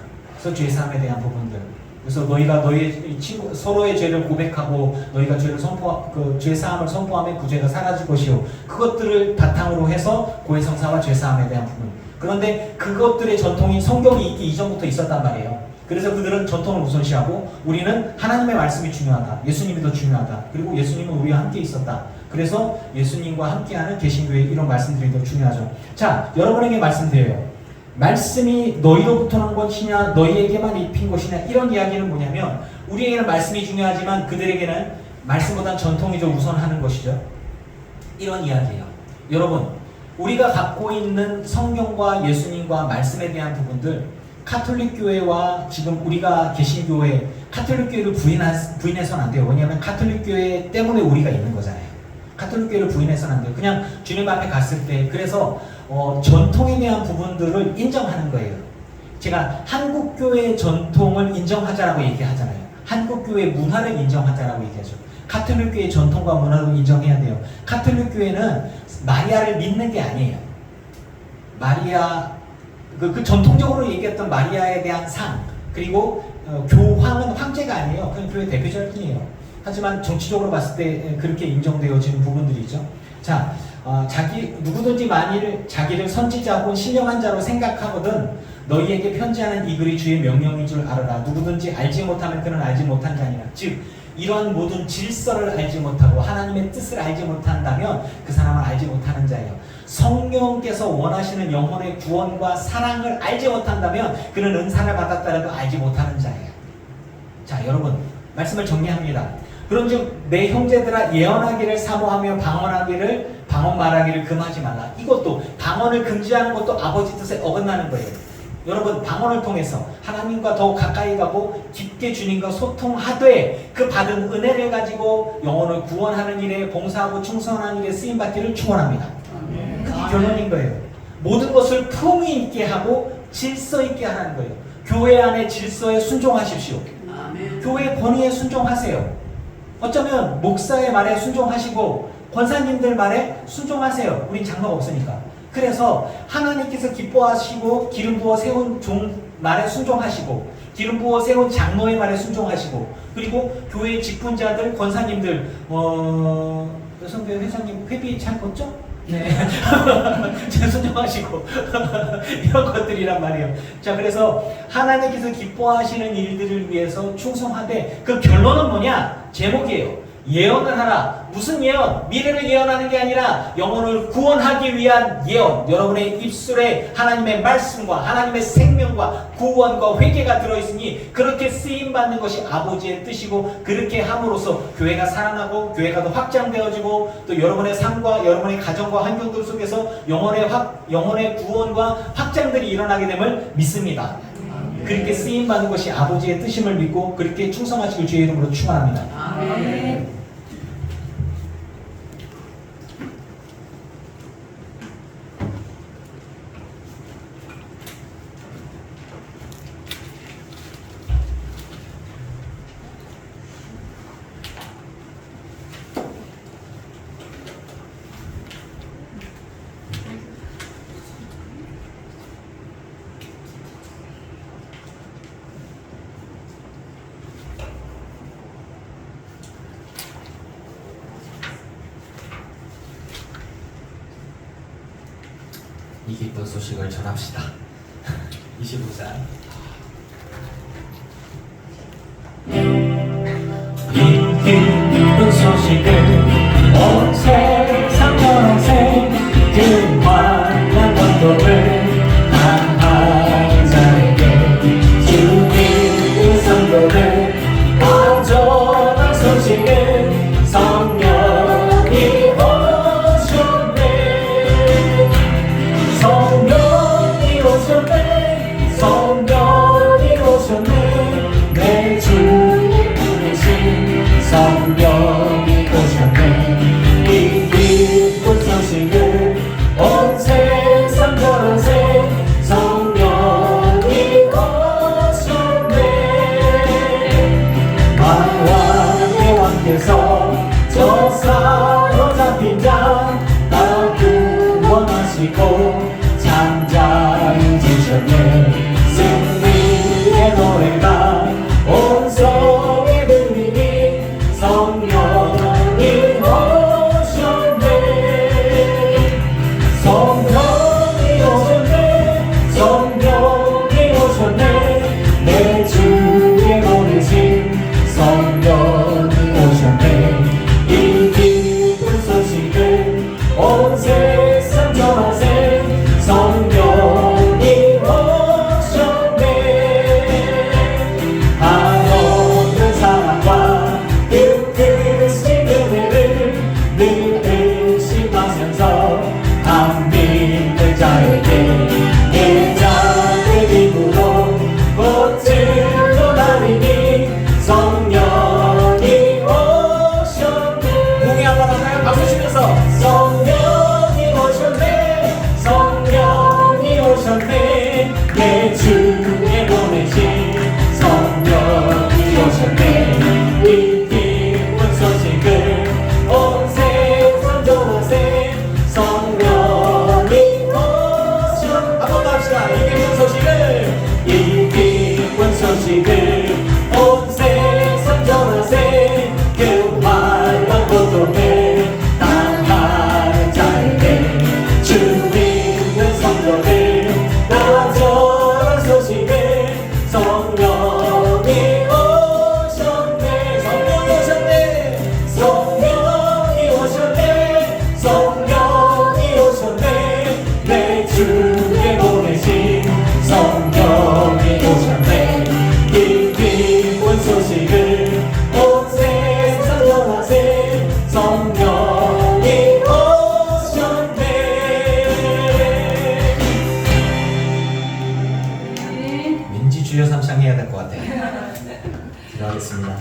Speaker 1: 그래서 죄사함에 대한 부분들. 그래서 너희가 너희 친구 서로의 죄를 고백하고 너희가 죄사함을 선포하면 그 죄가 사라질 것이요. 그것들을 바탕으로 해서 고해성사와 죄사함에 대한 부분. 그런데 그것들의 전통이 성경이 있기 이전부터 있었단 말이에요. 그래서 그들은 전통을 우선시하고 우리는 하나님의 말씀이 중요하다. 예수님이 더 중요하다. 그리고 예수님은 우리와 함께 있었다. 그래서 예수님과 함께하는 개신교회 이런 말씀들이 더 중요하죠. 자, 여러분에게 말씀드려요. 말씀이 너희로부터 난 것이냐 너희에게만 입힌 것이냐 이런 이야기는 뭐냐면 우리에게는 말씀이 중요하지만 그들에게는 말씀보다 전통이 더 우선하는 것이죠. 이런 이야기예요. 여러분 우리가 갖고 있는 성경과 예수님과 말씀에 대한 부분들 가톨릭 교회와 지금 우리가 계신 교회 가톨릭 교회를 부인해서는 안 돼요. 왜냐하면 가톨릭 교회 때문에 우리가 있는 거잖아요. 가톨릭 교회를 부인해서는 안 돼요. 그냥 주님 앞에 갔을 때 그래서 전통에 대한 부분들을 인정하는 거예요. 제가 한국 교회의 전통을 인정하자라고 얘기하잖아요. 한국 교회의 문화를 인정하자라고 얘기하죠. 가톨릭 교회의 전통과 문화를 인정해야 돼요. 가톨릭 교회는 마리아를 믿는 게 아니에요. 마리아 그 전통적으로 얘기했던 마리아에 대한 상 그리고 교황은 황제가 아니에요. 그냥 교회 대표자일 뿐이에요. 하지만 정치적으로 봤을 때 그렇게 인정되어지는 부분들이 있죠. 자, 누구든지 만일 자기를 선지자 혹은 신령한 자로 생각하거든 너희에게 편지하는 이 글이 주의 명령인 줄 알아라. 누구든지 알지 못하면 그는 알지 못한 자니라. 즉 이러한 모든 질서를 알지 못하고 하나님의 뜻을 알지 못한다면 그 사람은 알지 못하는 자예요. 성령께서 원하시는 영혼의 구원과 사랑을 알지 못한다면 그는 은사를 받았다라도 알지 못하는 자예요. 자, 여러분 말씀을 정리합니다. 그런즉 내 형제들아 예언하기를 사모하며 방언 말하기를 금하지 말라. 이것도 방언을 금지하는 것도 아버지 뜻에 어긋나는 거예요. 여러분 방언을 통해서 하나님과 더 가까이 가고 깊게 주님과 소통하되 그 받은 은혜를 가지고 영혼을 구원하는 일에 봉사하고 충성하는 일에 쓰임받기를 축원합니다. 그게 결론인 거예요. 모든 것을 품위 있게 하고 질서 있게 하라는 거예요. 교회 안의 질서에 순종하십시오. 교회 권위에 순종하세요. 어쩌면 목사의 말에 순종하시고 권사님들 말에 순종하세요. 우린 장로가 없으니까. 그래서 하나님께서 기뻐하시고 기름 부어 세운 종 말에 순종하시고 기름 부어 세운 장로의 말에 순종하시고 그리고 교회 직분자들 권사님들 여성교회 회장님 회비 잘 걷죠? 네. 순종하시고 이런 것들이란 말이에요. 자, 그래서 하나님께서 기뻐하시는 일들을 위해서 충성하되 그 결론은 뭐냐? 제목이에요. 예언을 하라. 무슨 예언? 미래를 예언하는 게 아니라 영혼을 구원하기 위한 예언. 여러분의 입술에 하나님의 말씀과 하나님의 생명과 구원과 회개가 들어있으니 그렇게 쓰임받는 것이 아버지의 뜻이고 그렇게 함으로써 교회가 살아나고 교회가 더 확장되어지고 또 여러분의 삶과 여러분의 가정과 환경들 속에서 영혼의 구원과 확장들이 일어나게 됨을 믿습니다. 그렇게 쓰임받는 것이 아버지의 뜻임을 믿고 그렇게 충성하시길 주의 이름으로 축원합니다.
Speaker 2: 아멘.
Speaker 1: 이 기쁜 소식을 전합시다. 25장.
Speaker 3: 이 기쁜 소식을 온 세상 전세 그 환난 권도를 당한 자에게 주님의 선도를 가져다 소식을 성령이 오셨네 성령이 오셨네 성령이 오셨네 내 주의 부르신 성령이 오셨네 이 기쁜 소식을 온 세상 전세 성령이 오셨네 만왕의 왕께서 저 사로잡힌 자 다 구원하시고 잠잠해지셨네 승리의 노래가 온 성에 들리니 성령이 오셨네 성령이 오셨네 성령이 오셨네 내 주의 보내신 성령이 오셨네 이 기쁜 소식을 온 세상 전하세 성령이 오셨네 한없는 사랑과 그 크신 은혜를 늘 의식하면서 안 믿는 자에게 예자의 힘으로 꽃을 나리니 성령이 오셨네
Speaker 1: 공이 한번 할까요? 박수 치면서
Speaker 3: 성령이 오셨네 성령이 오셨네 내 주에 보내신 성령이 오셨네 이 기쁜 소식을 온 세상 전하세 성령이 오셨네
Speaker 1: 한 번 더 합시다. 이 기쁜 소식을
Speaker 3: 이 기쁜 소식을 온 세상 전하세 그 환난 고통을 당한 자에게 주 믿는 성도를 나아져라 소식을 성령이 오셨네 성령이 오셨네 성령이 오셨네 성령이 오셨네 내 주에 보내신 성령이 오셨네 이 기쁜 소식을 온 세상 전하세 성령이 오셨네
Speaker 1: 왠지 주여 삼창 해야 될 것 같아요. 기도하겠습니다.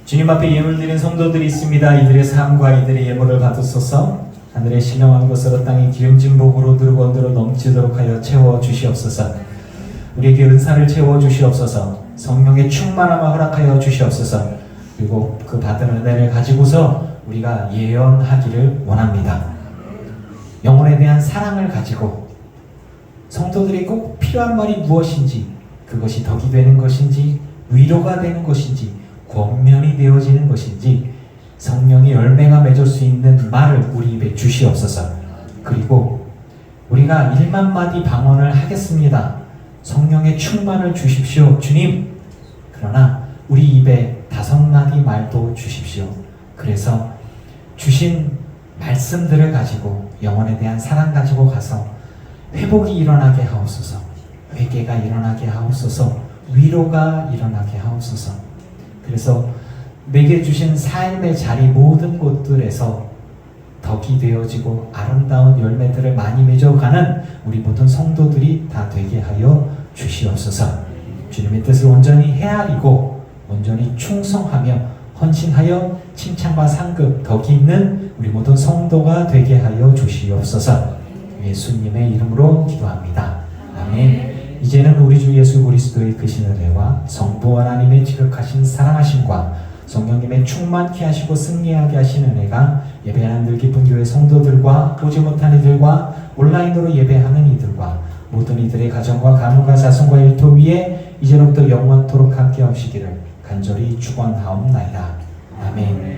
Speaker 1: 주님 앞에 예물 드린 성도들이 있습니다. 이들의 삶과 이들의 예물을 받으소서.
Speaker 3: 하늘의 신령한 것으로 땅의 기름진 복으로 누르고 언더로 넘치도록 하여 채워 주시옵소서. 우리에게 은사를 채워 주시옵소서. 성령의 충만함을 허락하여 주시옵소서. 그리고 그 받은 은혜를 가지고서 우리가 예언하기를 원합니다. 영혼에 대한 사랑을 가지고 성도들이 꼭 필요한 말이 무엇인지, 그것이 덕이 되는 것인지, 위로가 되는 것인지, 권면이 되어지는 것인지, 성령의 열매가 맺을 수 있는 말을 우리 입에 주시옵소서. 그리고 우리가 1만 마디 방언을 하겠습니다. 성령의 충만을 주십시오, 주님. 그러나 우리 입에 5마디 말도 주십시오. 그래서 주신 말씀들을 가지고 영혼에 대한 사랑 가지고 가서 회복이 일어나게 하옵소서. 회개가 일어나게 하옵소서. 위로가 일어나게 하옵소서. 그래서 내게 주신 삶의 자리 모든 곳들에서 덕이 되어지고 아름다운 열매들을 많이 맺어가는 우리 모든 성도들이 다 되게 하여 주시옵소서. 주님의 뜻을 온전히 헤아리고 온전히 충성하며 헌신하여 칭찬과 상급, 덕이 있는 우리 모든 성도가 되게 하여 주시옵소서. 예수님의 이름으로 기도합니다. 아멘. 이제는 우리 주 예수 그리스도의 크신 은혜와 성부 하나님의 지극하신 사랑하심과 성령님의 충만케 하시고 승리하게 하신 은혜가 예배하는 늘 기쁜 교회 성도들과 오지 못한 이들과 온라인으로 예배하는 이들과 모든 이들의 가정과 가문과 자손과 일터 위에 이제로부터 영원토록 함께 하시기를 간절히 축원하옵나이다. 아멘.